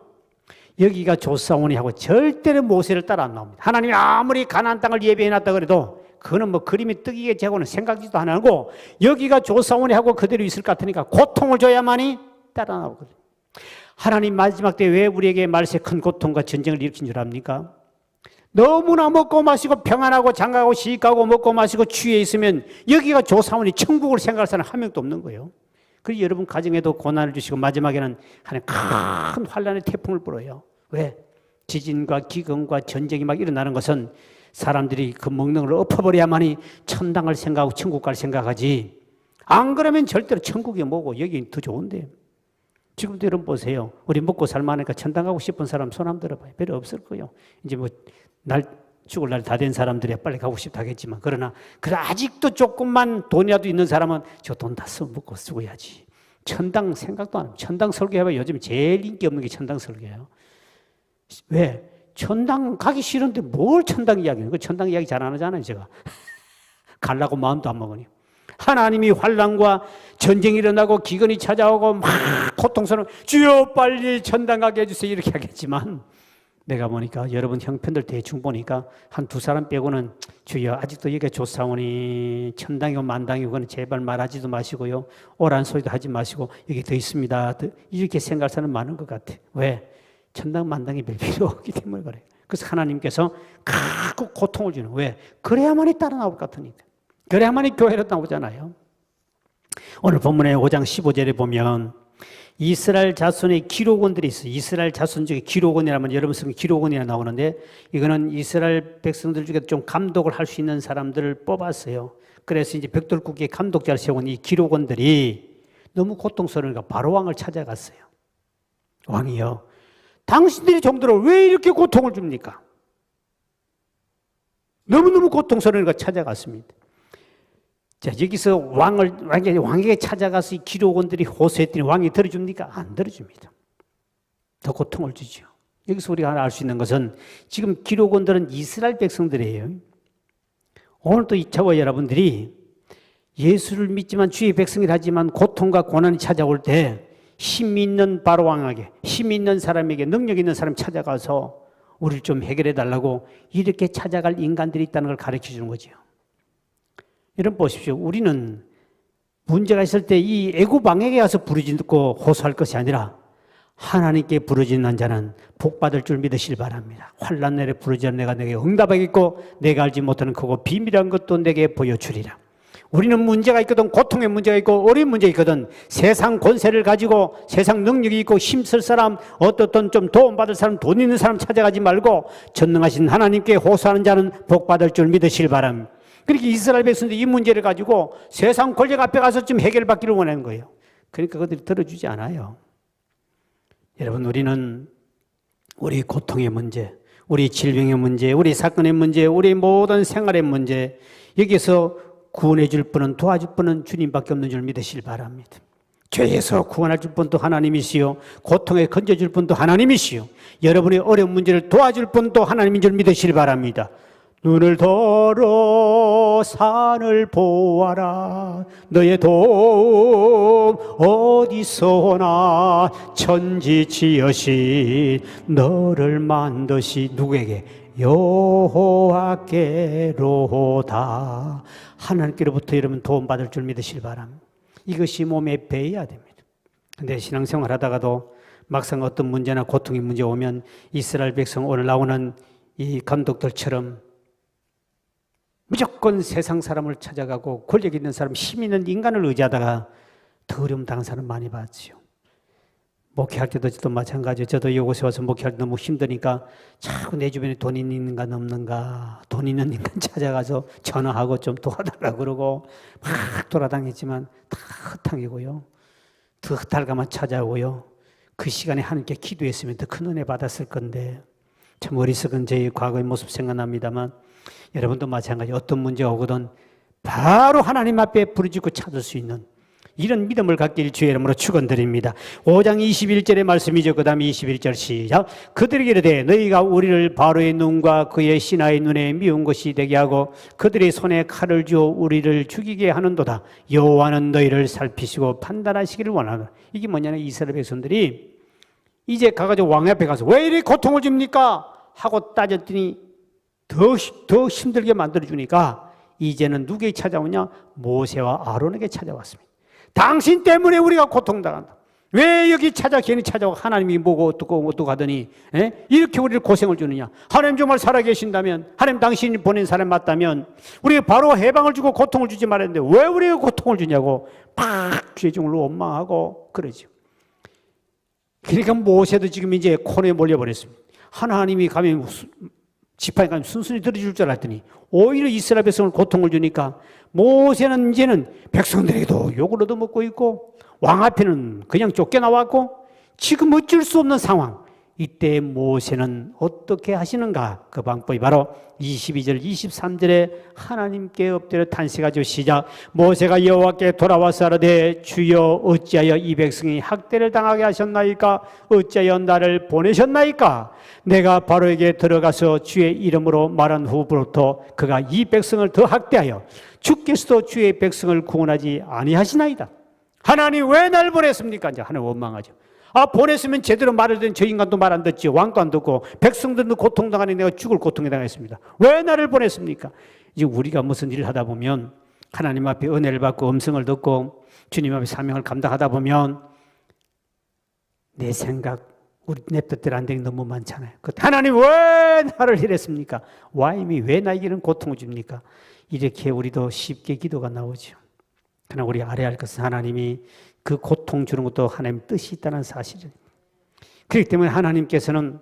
여기가 조사원이 하고 절대로 모세를 따라 안 나옵니다. 하나님이 아무리 가나안 땅을 예비해놨다 그래도 그거는 뭐 그림이 뜨기게 재고는 생각지도 안 하고 여기가 조사원이 하고 그대로 있을 것 같으니까 고통을 줘야만이 따라 나오거든요. 하나님 마지막 때 왜 우리에게 말세 큰 고통과 전쟁을 일으킨 줄 압니까? 너무나 먹고 마시고 평안하고 장가가고 시집가고 먹고 마시고 취해 있으면 여기가 조사원이 천국을 생각할 사람 한 명도 없는 거예요. 그래서 여러분 가정에도 고난을 주시고 마지막에는 하나님 큰 환란의 태풍을 불어요. 왜? 지진과 기근과 전쟁이 막 일어나는 것은 사람들이 그 먹는 걸 엎어버려야만이 천당을 생각하고 천국 갈 생각하지. 안 그러면 절대로 천국이 뭐고 여기 더 좋은데. 지금도 여러분 보세요. 우리 먹고 살만하니까 천당 가고 싶은 사람 손 한번 들어봐요. 별로 없을 거예요. 이제 뭐 죽을 날 다 된 사람들이 빨리 가고 싶다 하겠지만 그러나 아직도 조금만 돈이라도 있는 사람은 저 돈 다 먹고 쓰고야지. 천당 생각도 안 합니다. 천당 설교해봐요. 요즘 제일 인기 없는 게 천당 설교예요. 왜? 천당 가기 싫은데 뭘 천당 이야기해요? 그 천당 이야기 잘 안 하잖아요, 제가. 가려고 마음도 안 먹으니. 하나님이 환난과 전쟁이 일어나고 기근이 찾아오고 막 고통스러운 주여 빨리 천당 가게 해주세요 이렇게 하겠지만 내가 보니까 여러분 형편들 대충 보니까 한 두 사람 빼고는 주여 아직도 여기가 조사오니 천당이고 만당이고 그건 제발 말하지도 마시고요. 오란 소리도 하지 마시고 여기 더 있습니다. 이렇게 생각할 사람 많은 것 같아. 왜? 천당 만당이 별 필요 없기 때문에 그래요. 그래서 하나님께서 크고 고통을 주는. 왜? 그래야만이 따라 나올 것 같으니까. 그래야만이 교회로 나오잖아요. 오늘 본문의 5장 15절에 보면 이스라엘 자손의 기록원들이 있어요. 이스라엘 자손 중에 기록원이라면 여러분 성경 기록원이라 나오는데 이거는 이스라엘 백성들 중에 좀 감독을 할 수 있는 사람들을 뽑았어요. 그래서 이제 벽돌국기의 감독자를 세운 이 기록원들이 너무 고통스러우니까 바로왕을 찾아갔어요. 왕이요. 당신들이 종들을 왜 이렇게 고통을 줍니까? 너무너무 고통스러우니까 찾아갔습니다. 자, 여기서 왕에게 찾아가서 이 기록원들이 호소했더니 왕이 들어줍니까? 안 들어줍니다. 더 고통을 주죠. 여기서 우리가 알 수 있는 것은 지금 기록원들은 이스라엘 백성들이에요. 오늘도 저와 여러분들이 예수를 믿지만 주의 백성이라 하지만 고통과 고난이 찾아올 때 힘 있는 바로왕에게, 힘 있는 사람에게, 능력 있는 사람 찾아가서 우리를 좀 해결해 달라고 이렇게 찾아갈 인간들이 있다는 걸 가르쳐 주는 거죠. 여러분 보십시오. 우리는 문제가 있을 때 이 애굽 왕에게 가서 부르짖고 호소할 것이 아니라 하나님께 부르짖는 자는 복받을 줄 믿으시길 바랍니다. 환난 날에 부르짖는 내가 내게 응답하겠고 내가 알지 못하는 크고 비밀한 것도 내게 보여주리라. 우리는 문제가 있거든, 고통의 문제가 있고 어려운 문제가 있거든, 세상 권세를 가지고 세상 능력이 있고 힘쓸 사람, 어떻든 좀 도움받을 사람, 돈 있는 사람 찾아가지 말고 전능하신 하나님께 호소하는 자는 복받을 줄 믿으시길 바랍니다. 그렇게 이스라엘 백성들이 이 문제를 가지고 세상 권력 앞에 가서 좀 해결받기를 원하는 거예요. 그러니까 그들이 들어주지 않아요. 여러분, 우리는 우리 고통의 문제, 우리 질병의 문제, 우리 사건의 문제, 우리 모든 생활의 문제, 여기서 구원해 줄 분은, 도와줄 분은 주님밖에 없는 줄 믿으시길 바랍니다. 죄에서 구원할 분도 하나님이시요, 고통에 건져줄 분도 하나님이시요, 여러분의 어려운 문제를 도와줄 분도 하나님인 줄 믿으시길 바랍니다. 눈을 들어 산을 보아라. 너의 도움 어디서 오나. 천지 지으신 너를 만드시. 누구에게? 여호와께로다. 하나님께로부터 여러분 도움받을 줄 믿으시길 바랍니다. 이것이 몸에 배어야 됩니다. 그런데 신앙생활 하다가도 막상 어떤 문제나 고통의 문제 오면 이스라엘 백성 오늘 나오는 이 감독들처럼 무조건 세상 사람을 찾아가고 권력 있는 사람, 힘 있는 인간을 의지하다가 더 어려움 당한 사람 많이 봤죠. 목회할 때도 저도 마찬가지예요. 저도 이곳에 와서 목회할 때 너무 힘드니까 자꾸 내 주변에 돈 있는 인간 없는가, 돈 있는 인간 찾아가서 전화하고 좀 도와달라고 그러고 막 돌아다녔지만 다 흩탕이고요. 더 흩달가만 찾아오고요. 그 시간에 하나님께 기도했으면 더 큰 은혜 받았을 건데, 참 어리석은 제 과거의 모습 생각납니다만 여러분도 마찬가지. 어떤 문제가 오거든 바로 하나님 앞에 부르짖고 찾을 수 있는 이런 믿음을 갖길 주의 이름으로 축원드립니다. 5장 21절의 말씀이죠. 그 다음에 21절 시작. 그들에게 이르되 너희가 우리를 바로의 눈과 그의 신하의 눈에 미운 것이 되게 하고 그들의 손에 칼을 주어 우리를 죽이게 하는도다. 여호와는 너희를 살피시고 판단하시기를 원하노라. 이게 뭐냐면 이스라엘 백성들이 이제 가가지고 왕 앞에 가서 왜 이리 고통을 줍니까? 하고 따졌더니 더 힘들게 만들어주니까 이제는 누구에게 찾아오냐? 모세와 아론에게 찾아왔습니다. 당신 때문에 우리가 고통당한다. 왜 여기 괜히 찾아와 하나님이 뭐고 어떻고 하더니 이렇게 우리를 고생을 주느냐? 하나님 정말 살아계신다면, 하나님 당신이 보낸 사람 맞다면 우리가 바로 해방을 주고 고통을 주지 말았는데 왜 우리가 고통을 주냐고 팍 죄중을 원망하고 그러죠. 그러니까 모세도 지금 이제 코너에 몰려버렸습니다. 하나님이 가면 지팡이 가면 순순히 들어줄 줄 알았더니 오히려 이스라엘 백성을 고통을 주니까 모세는 이제는 백성들에게도 욕을 얻어먹고 있고 왕 앞에는 그냥 쫓겨나왔고 지금 어쩔 수 없는 상황. 이때 모세는 어떻게 하시는가? 그 방법이 바로 22절 23절에 하나님께 엎드려 탄식하죠. 시작. 모세가 여호와께 돌아와서 아뢰되 주여 어찌하여 이 백성이 학대를 당하게 하셨나이까? 어찌하여 나를 보내셨나이까? 내가 바로에게 들어가서 주의 이름으로 말한 후부터 그가 이 백성을 더 학대하여 주께서도 주의 백성을 구원하지 아니하시나이다. 하나님 왜 날 보냈습니까? 이제 하나님 원망하죠. 보냈으면 제대로 말을 듣는 저 인간도 말 안 듣지. 왕도 안 듣고 백성들도 고통당하니 내가 죽을 고통에 당했습니다. 왜 나를 보냈습니까? 이제 우리가 무슨 일을 하다 보면 하나님 앞에 은혜를 받고 음성을 듣고 주님 앞에 사명을 감당하다 보면 내 생각, 우리 내 뜻대로 안 되는 게 너무 많잖아요. 하나님 왜 나를 이랬습니까? 와임이 왜 나에게는 고통을 줍니까? 이렇게 우리도 쉽게 기도가 나오죠. 그러나 우리 알아야 할 것은 하나님이 그 고통 주는 것도 하나님 뜻이 있다는 사실입니다. 그렇기 때문에 하나님께서는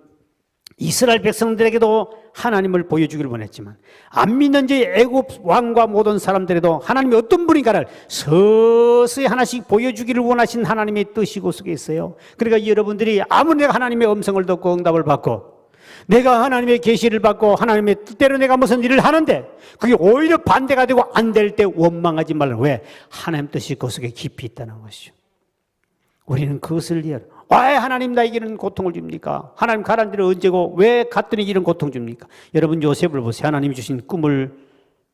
이스라엘 백성들에게도 하나님을 보여주기를 원했지만 안 믿는 저 애굽 왕과 모든 사람들에도 하나님이 어떤 분인가를 서서히 하나씩 보여주기를 원하신 하나님의 뜻이 그 속에 있어요. 그러니까 여러분들이 아무리 내가 하나님의 음성을 듣고 응답을 받고 내가 하나님의 계시를 받고 하나님의 뜻대로 내가 무슨 일을 하는데 그게 오히려 반대가 되고 안 될 때 원망하지 말라. 왜? 하나님 뜻이 그 속에 깊이 있다는 것이죠. 우리는 그것을 이해하라. 왜 하나님 나에게는 고통을 줍니까? 하나님 가라는 데는 언제고 왜 갔더니 이런 고통 줍니까? 여러분 요셉을 보세요. 하나님이 주신 꿈을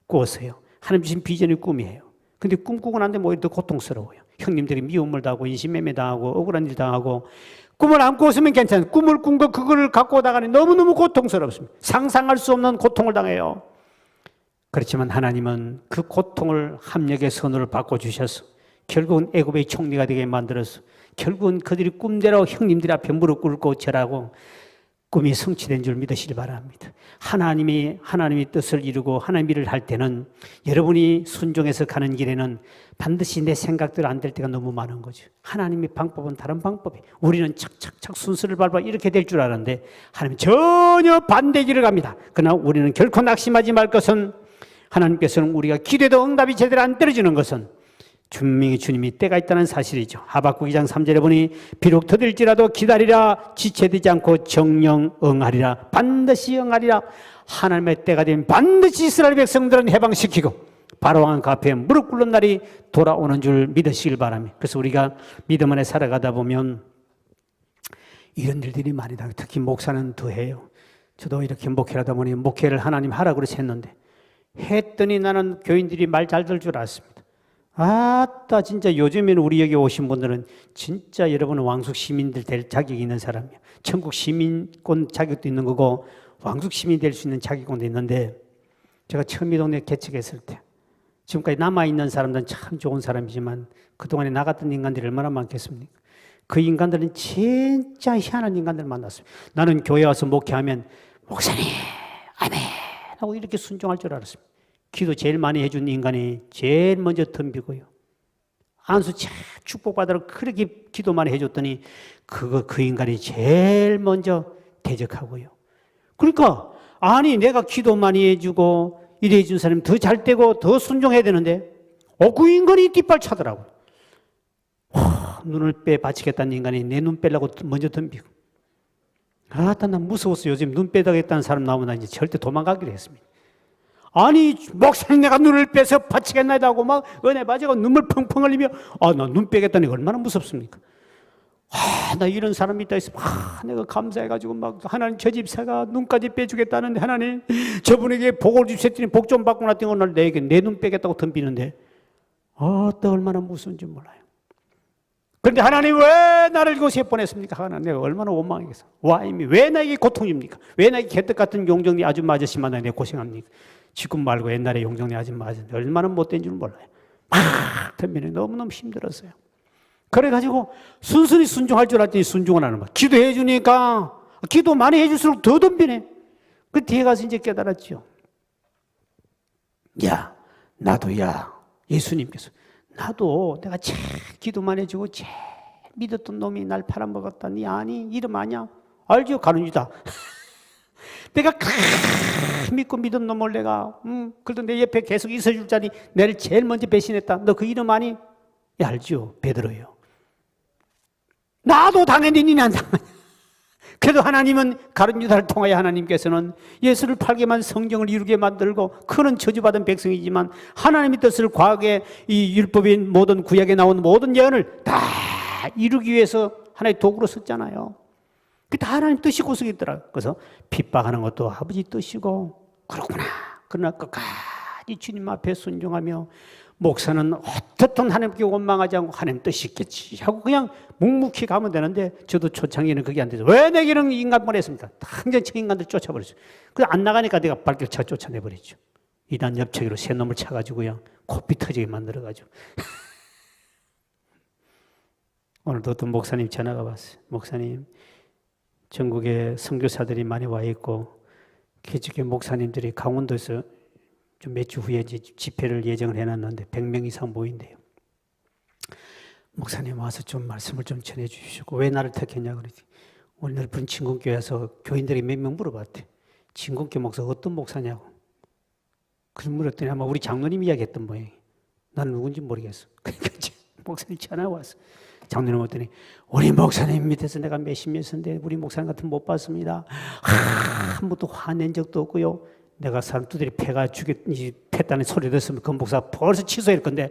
꾸었어요. 하나님 주신 비전이 꿈이에요. 근데 꿈 꾸고 난 다음에 오히려 더 고통스러워요. 형님들이 미움을 당하고 인신매매 당하고 억울한 일 당하고 꿈을 안 꾸었으면 괜찮아요. 꿈을 꾼 거 그거를 갖고 오다가는 너무너무 고통스럽습니다. 상상할 수 없는 고통을 당해요. 그렇지만 하나님은 그 고통을 합력의 선으로 바꿔주셔서 결국은 애굽의 총리가 되게 만들어서 결국은 그들이 꿈대로 형님들 앞에 무릎 꿇고 절하고 꿈이 성취된 줄 믿으시기 바랍니다. 하나님이 뜻을 이루고 하나님 일을 할 때는 여러분이 순종해서 가는 길에는 반드시 내 생각대로 안 될 때가 너무 많은 거죠. 하나님의 방법은 다른 방법이에요. 우리는 착착착 순서를 밟아 이렇게 될 줄 알았는데 하나님은 전혀 반대 길을 갑니다. 그러나 우리는 결코 낙심하지 말 것은 하나님께서는 우리가 기도해도 응답이 제대로 안 떨어지는 것은 분명히 주님이 때가 있다는 사실이죠. 하박국 2장 3절에 보니 비록 더딜지라도 기다리라 지체되지 않고 정령 응하리라 반드시 응하리라. 하나님의 때가 되면 반드시 이스라엘 백성들은 해방시키고 바로왕 그 앞에 무릎 꿇는 날이 돌아오는 줄 믿으시길 바랍니다. 그래서 우리가 믿음 안에 살아가다 보면 이런 일들이 많이 나요. 특히 목사는 더해요. 저도 이렇게 목회하다 보니 목회를 하나님 하라고 그래서 했더니 나는 교인들이 말 잘 들 줄 알았습니다. 아따 진짜 요즘에는 우리 여기 오신 분들은 진짜 여러분은 왕숙 시민들 될 자격이 있는 사람이에요. 천국 시민권 자격도 있는 거고 왕숙 시민 될 수 있는 자격권도 있는데 제가 처음 이 동네 개척했을 때 지금까지 남아있는 사람들은 참 좋은 사람이지만 그동안에 나갔던 인간들이 얼마나 많겠습니까? 그 인간들은 진짜 희한한 인간들 만났어요. 나는 교회 와서 목회하면 목사님 아멘 하고 이렇게 순종할 줄 알았습니다. 기도 제일 많이 해준 인간이 제일 먼저 덤비고요. 안수 축복받으러 그렇게 기도 많이 해줬더니 그 인간이 제일 먼저 대적하고요. 그러니까 아니 내가 기도 많이 해주고 이래 해준 사람이 더 잘 되고 더 순종해야 되는데 그 인간이 뒷발차더라고요. 눈을 빼 바치겠다는 인간이 내 눈 빼려고 먼저 덤비고 난 무서웠어요. 요즘 눈 빼다겠다는 사람 나오면 나 이제 절대 도망가기로 했습니다. 아니 목사님 내가 눈을 빼서 바치겠나이다 하고 막 은혜 받으고 눈물 펑펑 흘리며 나 눈 빼겠다니 얼마나 무섭습니까? 나 이런 사람이 있다 했으면 내가 감사해가지고 막 하나님 저 집사가 눈까지 빼주겠다는데 하나님 저분에게 복을 주셨더니 복 좀 받고 났더니 오늘 내게 내 눈 빼겠다고 덤비는데 또 얼마나 무서운지 몰라요. 그런데 하나님 왜 나를 이곳에 보냈습니까? 하나님 내가 얼마나 원망하겠어. 왜 나에게 고통입니까? 왜 나에게 개떡 같은 용정리 아줌마 아저씨만 내가 고생합니까? 지금 말고 옛날에 용정리 아줌마 아저씨 얼마나 못된 줄 몰라요. 막 덤비는 너무너무 힘들었어요. 그래가지고 순순히 순종할 줄 알았더니 순종을 안 하는 거야. 기도해 주니까 기도 많이 해줄수록 더 덤비네. 그 뒤에 가서 이제 깨달았죠. 예수님께서 나도 내가 제일 기도만 해주고 제일 믿었던 놈이 날 팔아먹었다. 니 아니? 이름 아냐? 알죠? 가룟 유다. 내가 믿고 믿은 놈을 내가 그래도 내 옆에 계속 있어줄 자리 내를 제일 먼저 배신했다. 너 그 이름 아니? 알죠? 베드로예요. 나도 당연히 니는 안 당하냐. 그래도 하나님은 가룟 유다를 통하여 하나님께서는 예수를 팔게만 성경을 이루게 만들고 그는 저주받은 백성이지만 하나님의 뜻을 과거에 이 율법인 모든 구약에 나온 모든 예언을 다 이루기 위해서 하나의 도구로 썼잖아요. 그게 다 하나님 뜻이 고석이더라. 그래서 핍박하는 것도 아버지 뜻이고 그렇구나. 그러나 끝까지 주님 앞에 순종하며 목사는 어떻든 하나님께 원망하지 않고 하나님 뜻이 있겠지 하고 그냥 묵묵히 가면 되는데 저도 초창기에는 그게 안 되죠. 왜 내게는 인간 보냈습니까? 당장 저 인간들 쫓아버렸어요. 그래서 안 나가니까 내가 발격차 쫓아내버렸죠. 이단 옆차기로 새 놈을 차가지고요. 코피 터지게 만들어가지고. 오늘도 어떤 목사님 전화가 왔어요. 목사님, 전국에 선교사들이 많이 와 있고 기적의 목사님들이 강원도에서 좀 몇 주 후에 집회를 예정을 해놨는데 100명 이상 모인대요. 목사님 와서 좀 말씀을 좀 전해 주시고 왜 나를 택했냐고 그러지. 우리 넓은 진공교회에서 교인들이 몇 명 물어봤대. 진공교 목사 어떤 목사냐고. 그럼 물었더니 아마 우리 장로님 이야기했던 모양이에요. 나는 누군지 모르겠어. 그러니까 목사님 전화 왔어. 장로님 왔더니 우리 목사님 밑에서 내가 몇십 년 있었는데 우리 목사님 같은 못 봤습니다. 한 번도 화낸 적도 없고요. 내가 사람 두드려 패다는 소리 들었으면 그 목사 벌써 취소할 건데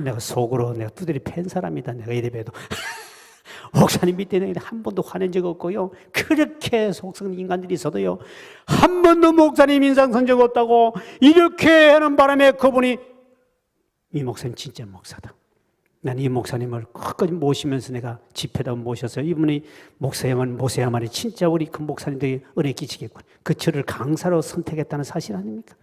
내가 속으로 내가 두드려 팬 사람이다. 내가 이래봬도 목사님 밑에는 한 번도 화낸 적 없고요. 그렇게 속성 인간들이 있어도요. 한 번도 목사님 인상 쓴 적 없다고 이렇게 하는 바람에 그분이 이 목사님 진짜 목사다. 난 이 목사님을 끝까지 모시면서 내가 집회다 모셔서 이분이 목사야만 모셔야만이 진짜 우리 그 목사님들이 은혜 끼치겠군. 그 저를 강사로 선택했다는 사실 아닙니까?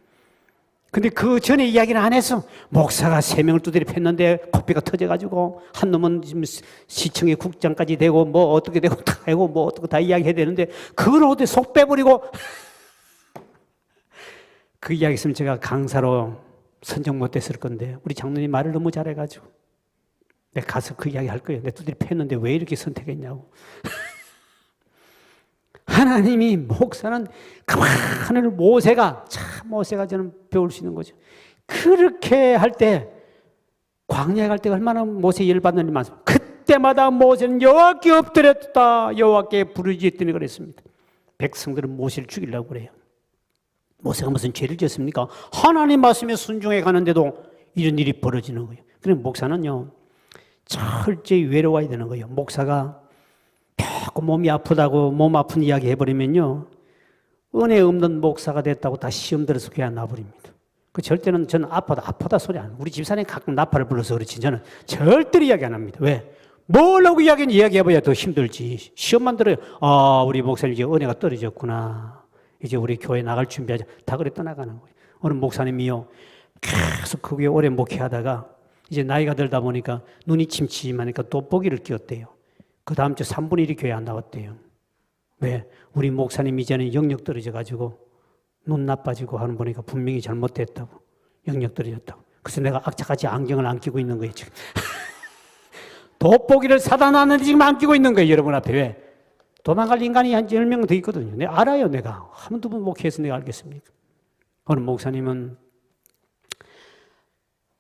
근데 그 전에 이야기는 안 했어. 목사가 3명을 두드려 팼는데 코피가 터져가지고 한 놈은 지금 시청의 국장까지 되고 뭐 어떻게 되고 다 하고 뭐 어떻게 다 이야기해야 되는데 그걸 어디 속 빼버리고 그 이야기 있으면 제가 강사로 선정 못했을 건데 우리 장로님 말을 너무 잘해가지고 내가 가서 그 이야기 할 거예요. 내 두드려 팼는데 왜 이렇게 선택했냐고. 하나님이 목사는 그만을 모세가 저는 배울 수 있는 거죠. 그렇게 할 때 광야에 갈 때 얼마나 모세 열받는 일이 많습니다. 그때마다 모세는 여호와께 엎드렸다. 여호와께 부르짖더니 그랬습니다. 백성들은 모세를 죽이려고 그래요. 모세가 무슨 죄를 지었습니까? 하나님 말씀에 순종해 가는데도 이런 일이 벌어지는 거예요. 그럼 목사는요. 철저히 외로워야 되는 거예요. 목사가 조금 몸이 아프다고 몸 아픈 이야기 해버리면요. 은혜 없는 목사가 됐다고 다 시험 들어서 교회 안 나와버립니다. 그 절대는 저는 아프다 소리 안 해요. 우리 집사람이 가끔 나팔을 불러서 그렇지 저는 절대로 이야기 안 합니다. 왜? 뭐라고 이야기해봐야 더 힘들지. 시험만 들어요. 우리 목사님 이제 은혜가 떨어졌구나. 이제 우리 교회 나갈 준비하자. 다 그래 떠나가는 거예요. 어느 목사님이요. 계속 그 교회 오래 목회하다가 이제 나이가 들다 보니까 눈이 침침하니까 돋보기를 끼웠대요. 그 다음 주 3분의 1이 교회 안 나왔대요. 왜? 우리 목사님 이제는 영역 떨어져가지고 눈 나빠지고 하는 보니까 분명히 잘못됐다고. 영역 떨어졌다고. 그래서 내가 악착같이 안경을 안 끼고 있는 거예요, 지금. 돋보기를 사다 놨는데 지금 안 끼고 있는 거예요, 여러분 앞에. 왜? 도망갈 인간이 한 10명 더 있거든요. 내가 알아요, 내가. 한 두 번 목회해서 내가 알겠습니까? 어느 목사님은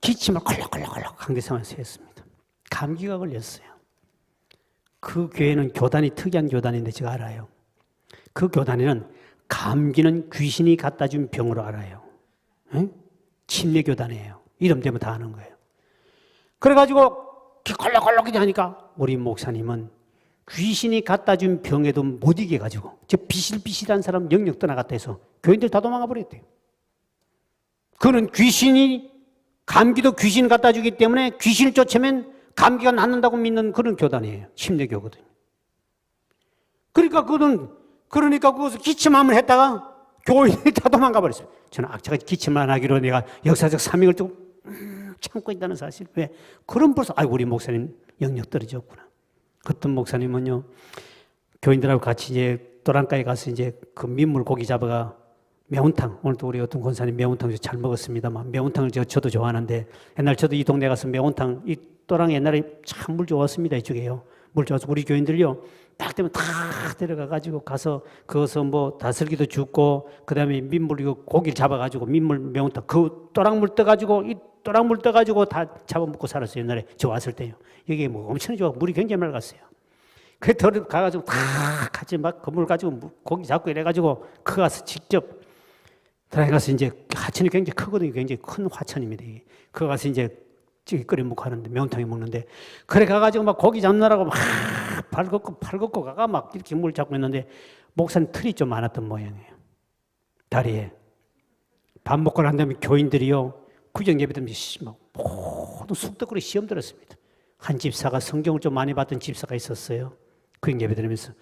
기침을 콜록콜록콜록 한계상에서 했습니다. 감기가 걸렸어요. 그 교회는 교단이 특이한 교단인데 제가 알아요. 그 교단에는 감기는 귀신이 갖다 준 병으로 알아요. 응? 침례교단이에요. 이름 되면 다 아는 거예요. 그래가지고 걸럭걸럭 하니까 우리 목사님은 귀신이 갖다 준 병에도 못 이겨가지고 저 비실비실한 사람 영역 떠나갔다 해서 교인들 다 도망가 버렸대요. 그는 귀신이 감기도 귀신 갖다 주기 때문에 귀신을 쫓으면 감기가 낫는다고 믿는 그런 교단이에요. 침례교거든요. 그러니까 거기서 기침함을 했다가 교인이 다 도망가 버렸어요. 저는 제가 기침을 안 하기로 내가 역사적 사명을 좀 참고 있다는 사실. 왜? 그럼 벌써 아이고 우리 목사님 영역 떨어졌구나. 어떤 목사님은요 교인들하고 같이 이제 도랑가에 가서 이제 그 민물 고기 잡아가 매운탕, 오늘도 우리 어떤 권사님 매운탕 잘 먹었습니다만 매운탕을 저도 좋아하는데 옛날 저도 이 동네 가서 매운탕 이 도랑 옛날에 참 물 좋았습니다. 이쪽에요. 물 좋아서 우리 교인들요 딱 되면 다 데려가가지고 가서 거기서 뭐 다슬기도 줍고 그 다음에 민물 이거 고기를 잡아가지고 민물 매운탕 그 또랑물 떠가지고 이 또랑물 떠가지고 다 잡아먹고 살았어요. 옛날에 저 왔을 때요. 이게 뭐 엄청 좋아. 물이 굉장히 맑았어요. 그 들어 가가지고 다 같이 막 그 물 가지고 고기 잡고 이래가지고 그 가서 직접 들어가서 이제 하천이 굉장히 크거든요. 굉장히 큰 화천입니다. 그 가서 이제 찌개 끓여 먹고 하는데 매운탕에 먹는데 그래 가가지고 막 고기 잡느라고 막 팔 걷고 가가 막 이렇게 물 잡고 있는데 목사님 틀이 좀 많았던 모양이에요. 다리에 밥 먹고 난 다음에 교인들이요 구정 예배 때문에 막 모두 숙덕으로 시험 들었습니다. 한 집사가 성경을 좀 많이 봤던 집사가 있었어요. 구정 예배 드리면서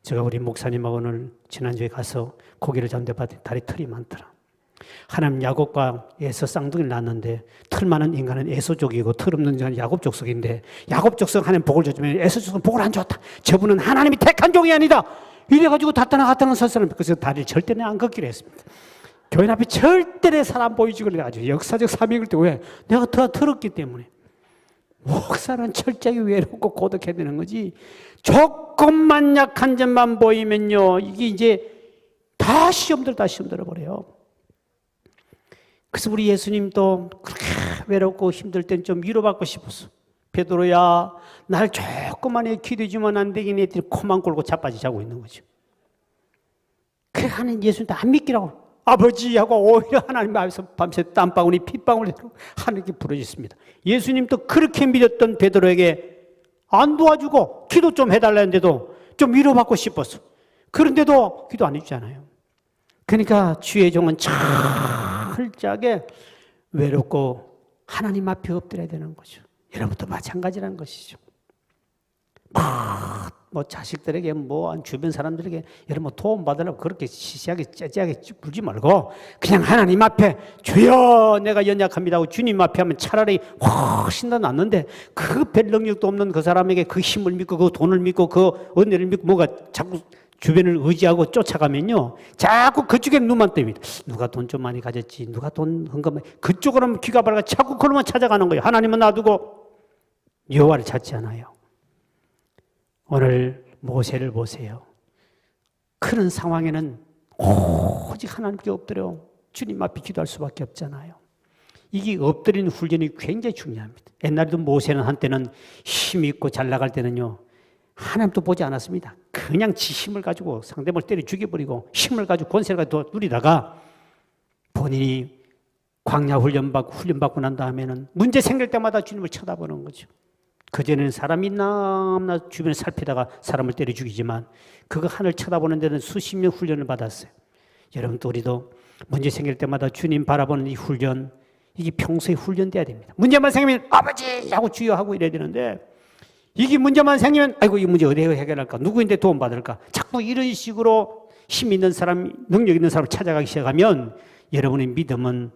제가 우리 목사님하고 오늘 지난주에 가서 고기를 잡는데 봤더니 다리 털이 많더라. 하나님 야곱과 에서 쌍둥이를 낳았는데 털 많은 인간은 에서족이고 털 없는 인간은 야곱 족속인데 야곱 족속 하나님 복을 줬지만 에서 족속은 복을 안 줬다. 저분은 하나님이 택한 종이 아니다. 이래가지고 갔다는 설사를 그래서 다리를 절대 안 걷기로 했습니다. 교인 앞에 절대 내 사람 보이지 그래가지고 역사적 사명일 때 왜? 내가 더 들었기 때문에. 목사는 철저하게 외롭고 고독해야 되는 거지. 조금만 약한 점만 보이면요 이게 이제 다 시험 들어버려요. 그래서 우리 예수님도 그렇게 외롭고 힘들 땐 좀 위로받고 싶었어. 베드로야 날 조금만 기도해주면 안 되긴 했더니 코만 골고 자빠지 자고 있는 거죠. 그래 하는 예수님도 안 믿기라고 아버지 하고 오히려 하나님 앞에서 밤새 땀방울이 핏방울이 하늘께 부러졌습니다. 예수님도 그렇게 믿었던 베드로에게 안 도와주고 기도 좀 해달라는데도 좀 위로받고 싶었어. 그런데도 기도 안 해주잖아요. 그러니까 주의 종은 철저하게 외롭고 하나님 앞에 엎드려야 되는 거죠. 여러분도 마찬가지라는 것이죠. 뭐 자식들에게 뭐 주변 사람들에게 여러분 뭐 도움 받으려고 그렇게 시시하게 째째하게 굴지 말고 그냥 하나님 앞에 주여 내가 연약합니다 하고 주님 앞에 하면 차라리 훨씬 더 낫는데 그 별 능력도 없는 그 사람에게 그 힘을 믿고 그 돈을 믿고 그 은혜를 믿고 뭐가 자꾸 주변을 의지하고 쫓아가면요 자꾸 그쪽에 눈만 뜹니다. 누가 돈 좀 많이 가졌지 누가 돈 헌금 그쪽으로는 귀가 밝아 자꾸 그놈만 찾아가는 거예요. 하나님은 놔두고 여호와를 찾지 않아요. 오늘 모세를 보세요. 그런 상황에는 오직 하나님께 엎드려 주님 앞에 기도할 수밖에 없잖아요. 이게 엎드리는 훈련이 굉장히 중요합니다. 옛날에도 모세는 한때는 힘 있고 잘 나갈 때는요 하나님도 보지 않았습니다. 그냥 지 힘을 가지고 상대방을 때려 죽여버리고 힘을 가지고 권세를 가지고 누리다가 본인이 광야 훈련받고 난 다음에는 문제 생길 때마다 주님을 쳐다보는 거죠. 그전에는 사람이 남나 주변을 살피다가 사람을 때려 죽이지만 그거 하늘 쳐다보는 데는 수십 년 훈련을 받았어요. 여러분도 우리도 문제 생길 때마다 주님 바라보는 이 훈련 이게 평소에 훈련돼야 됩니다. 문제만 생기면 아버지 하고 주여 하고 이래야 되는데 이게 문제만 생기면 아이고 이 문제 어디에 해결할까 누구인데 도움 받을까 자꾸 이런 식으로 힘 있는 사람 능력 있는 사람을 찾아가기 시작하면 여러분의 믿음은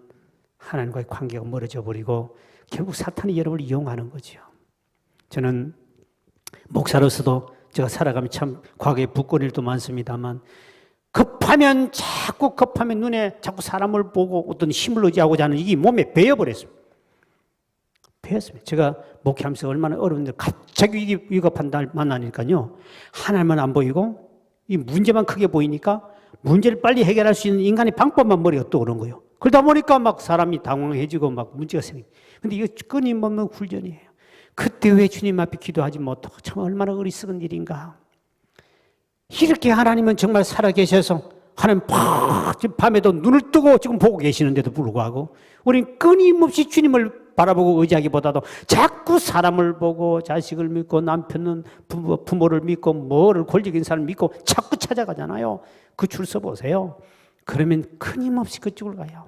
하나님과의 관계가 멀어져 버리고 결국 사탄이 여러분을 이용하는 거죠. 저는 목사로서도 제가 살아가면 참 과거에 붓거릴 일도 많습니다만 급하면 눈에 자꾸 사람을 보고 어떤 힘을 의지하고자 하는 이게 몸에 배어버렸습니다. 배웠습니다. 제가 목회하면서 얼마나 어려운데 갑자기 이게 위급한 날 만나니까요. 하나님은 안 보이고 이 문제만 크게 보이니까 문제를 빨리 해결할 수 있는 인간의 방법만 머리가 떠오르는 거예요. 그러다 보니까 막 사람이 당황해지고 막 문제가 생깁니다. 근데 이거 끊임없는 훈련이에요. 그때 왜 주님 앞에 기도하지 못하고 참 얼마나 어리석은 일인가. 이렇게 하나님은 정말 살아계셔서 하나님 지금 밤에도 눈을 뜨고 지금 보고 계시는데도 불구하고 우리는 끊임없이 주님을 바라보고 의지하기보다도 자꾸 사람을 보고 자식을 믿고 남편은 부모를 믿고 뭐를 권력인 사람을 믿고 자꾸 찾아가잖아요. 그 줄 서 보세요. 그러면 끊임없이 그쪽을 가요.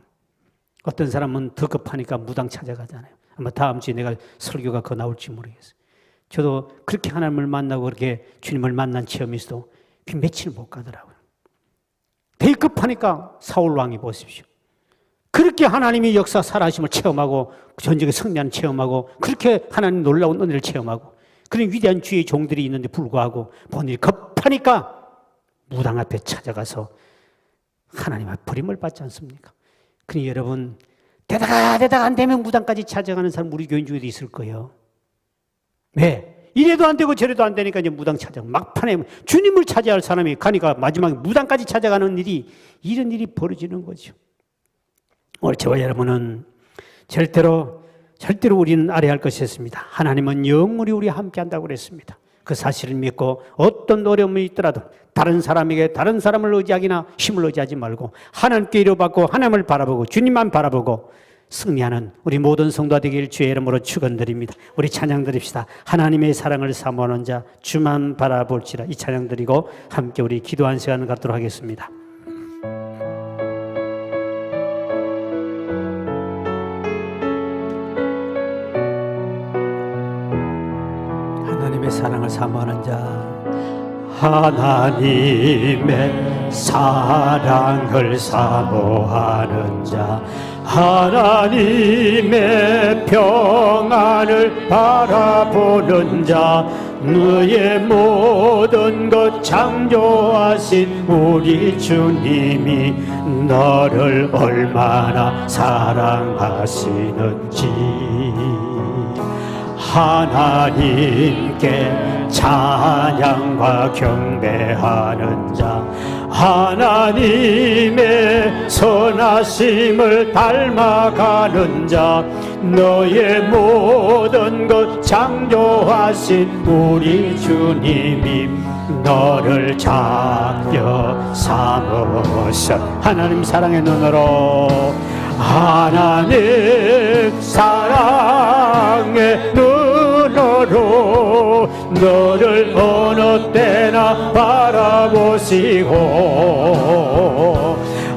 어떤 사람은 더 급하니까 무당 찾아가잖아요. 아마 다음 주에 내가 설교가 그 나올지 모르겠어요. 저도 그렇게 하나님을 만나고 그렇게 주님을 만난 체험이 있어도 며칠 못 가더라고요. 되게 급하니까 사울 왕이 보십시오. 그렇게 하나님이 역사 살아심을 체험하고 전쟁에 승리하는 체험하고 그렇게 하나님 놀라운 은혜를 체험하고 그런 위대한 주의 종들이 있는데 불구하고 본인이 급하니까 무당 앞에 찾아가서 하나님 앞에 버림을 받지 않습니까? 그러니 여러분 되다가 안 되면 무당까지 찾아가는 사람 우리 교인 중에도 있을 거예요. 왜? 이래도 안 되고 저래도 안 되니까 이제 무당 찾아가. 막판에 주님을 찾아야 할 사람이 가니까 마지막에 무당까지 찾아가는 일이 이런 일이 벌어지는 거죠. 오늘 저와 여러분은 절대로 우리는 아래할 것이 없습니다. 하나님은 영원히 우리와 함께 한다고 그랬습니다. 그 사실을 믿고 어떤 어려움이 있더라도 다른 사람에게 다른 사람을 의지하기나 힘을 의지하지 말고 하나님께 이루받고 하나님을 바라보고 주님만 바라보고 승리하는 우리 모든 성도가 되길 주의 이름으로 축원드립니다. 우리 찬양 드립시다. 하나님의 사랑을 사모하는 자 주만 바라볼지라. 이 찬양 드리고 함께 우리 기도한 시간을 갖도록 하겠습니다. 하나님의 사랑을 사모하는 자 하나님의 사랑을 사모하는 자 하나님의 평안을 바라보는 자 너의 모든 것 창조하신 우리 주님이 너를 얼마나 사랑하시는지 하나님께 찬양과 경배하는 자 하나님의 선하심을 닮아가는 자 너의 모든 것 창조하신 우리 주님이 너를 작여 삼으셔. 하나님 사랑의 눈으로 하나님 사랑의 눈으로 너를 어느 때나 바라보시고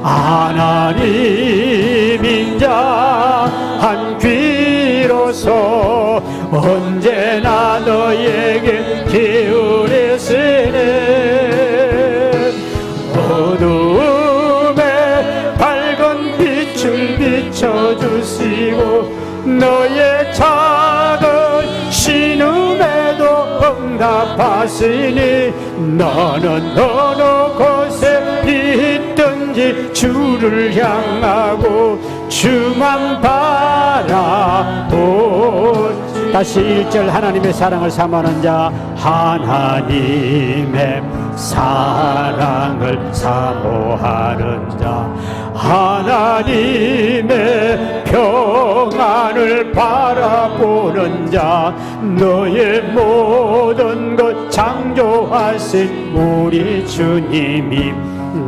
하나님 인자 한 귀로서 언제나 너에게 기울이시네. 어둠에 밝은 빛을 비춰주시고 너의 작은 신음에도 응답하시니 너는 어느 곳에 있든지 주를 향하고 주만 바라보. 다시 1절 하나님의 사랑을 사모하는 자 하나님의 사랑을 사모하는 자 하나님의 평안을 바라보는 자 너의 모든 것 창조하신 우리 주님이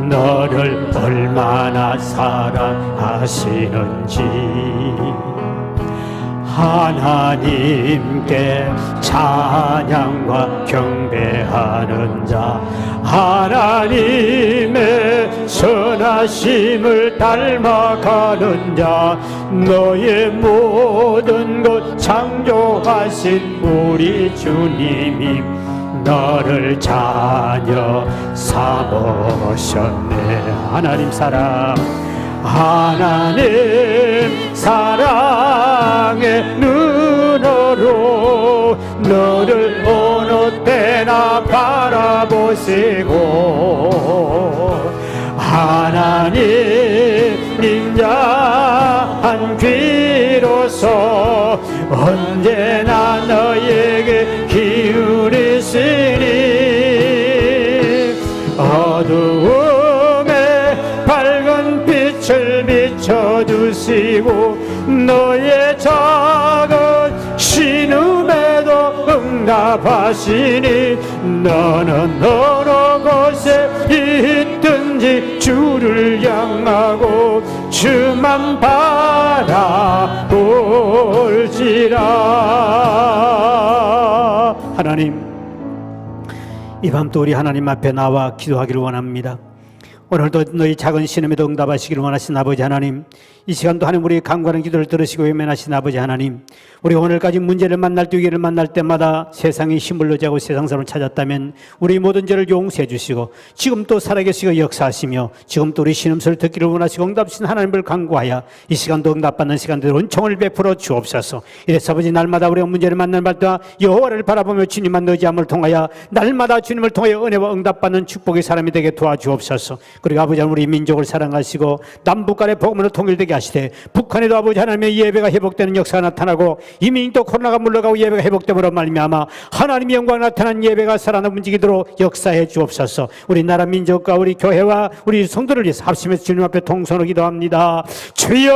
너를 얼마나 사랑하시는지 하나님께 찬양과 경배하는 자 하나님의 선하심을 닮아가는 자 너의 모든 것 창조하신 우리 주님이 너를 자녀 삼으셨네. 하나님 사랑 하나님 사랑의 눈으로 너를 어느 때나 바라보시고 하나님 인자한 귀로서 언제나 너에게 기울이시니 어두움에 밝은 빛을 비춰주시고 너의 작은 신음에도 응답하시니 너는 어느 곳에 있든 어디든지 주를 향하고 주만 바라볼지라. 하나님, 이 밤도 우리 하나님 앞에 나와 기도하기를 원합니다. 오늘도 너희 작은 신음에도 응답하시기를 원하신 아버지 하나님, 이 시간도 하나님 우리 간구하는 기도를 들으시고 외면하신 아버지 하나님, 우리 오늘까지 문제를 만날 때 위기를 만날 때마다 세상이 힘을 의지하고 세상 사람을 찾았다면 우리 모든 죄를 용서해 주시고 지금 또 살아계시고 역사하시며 지금 또 우리 신음소리를 듣기를 원하시고 응답하신 하나님을 간구하여 이 시간도 응답받는 시간대로 은총을 베풀어 주옵소서. 이래서 아버지 날마다 우리가 문제를 만날 때마다 여호와를 바라보며 주님만 의지함을 통하여 날마다 주님을 통하여 은혜와 응답받는 축복의 사람이 되게 도와주옵소서. 그리고 아버지 하나님 우리 민족을 사랑하시고 남북 간의 복음으로 통일되게 하시되 북한에도 아버지 하나님의 예배가 회복되는 역사가 나타나고 이미 또 코로나가 물러가고 예배가 회복됨으로 말미암아 하나님의 영광 나타난 예배가 살아나 움직이도록 역사해 주옵소서. 우리 나라 민족과 우리 교회와 우리 성도를 위해서 합심해서 주님 앞에 통성으로 기도합니다. 주여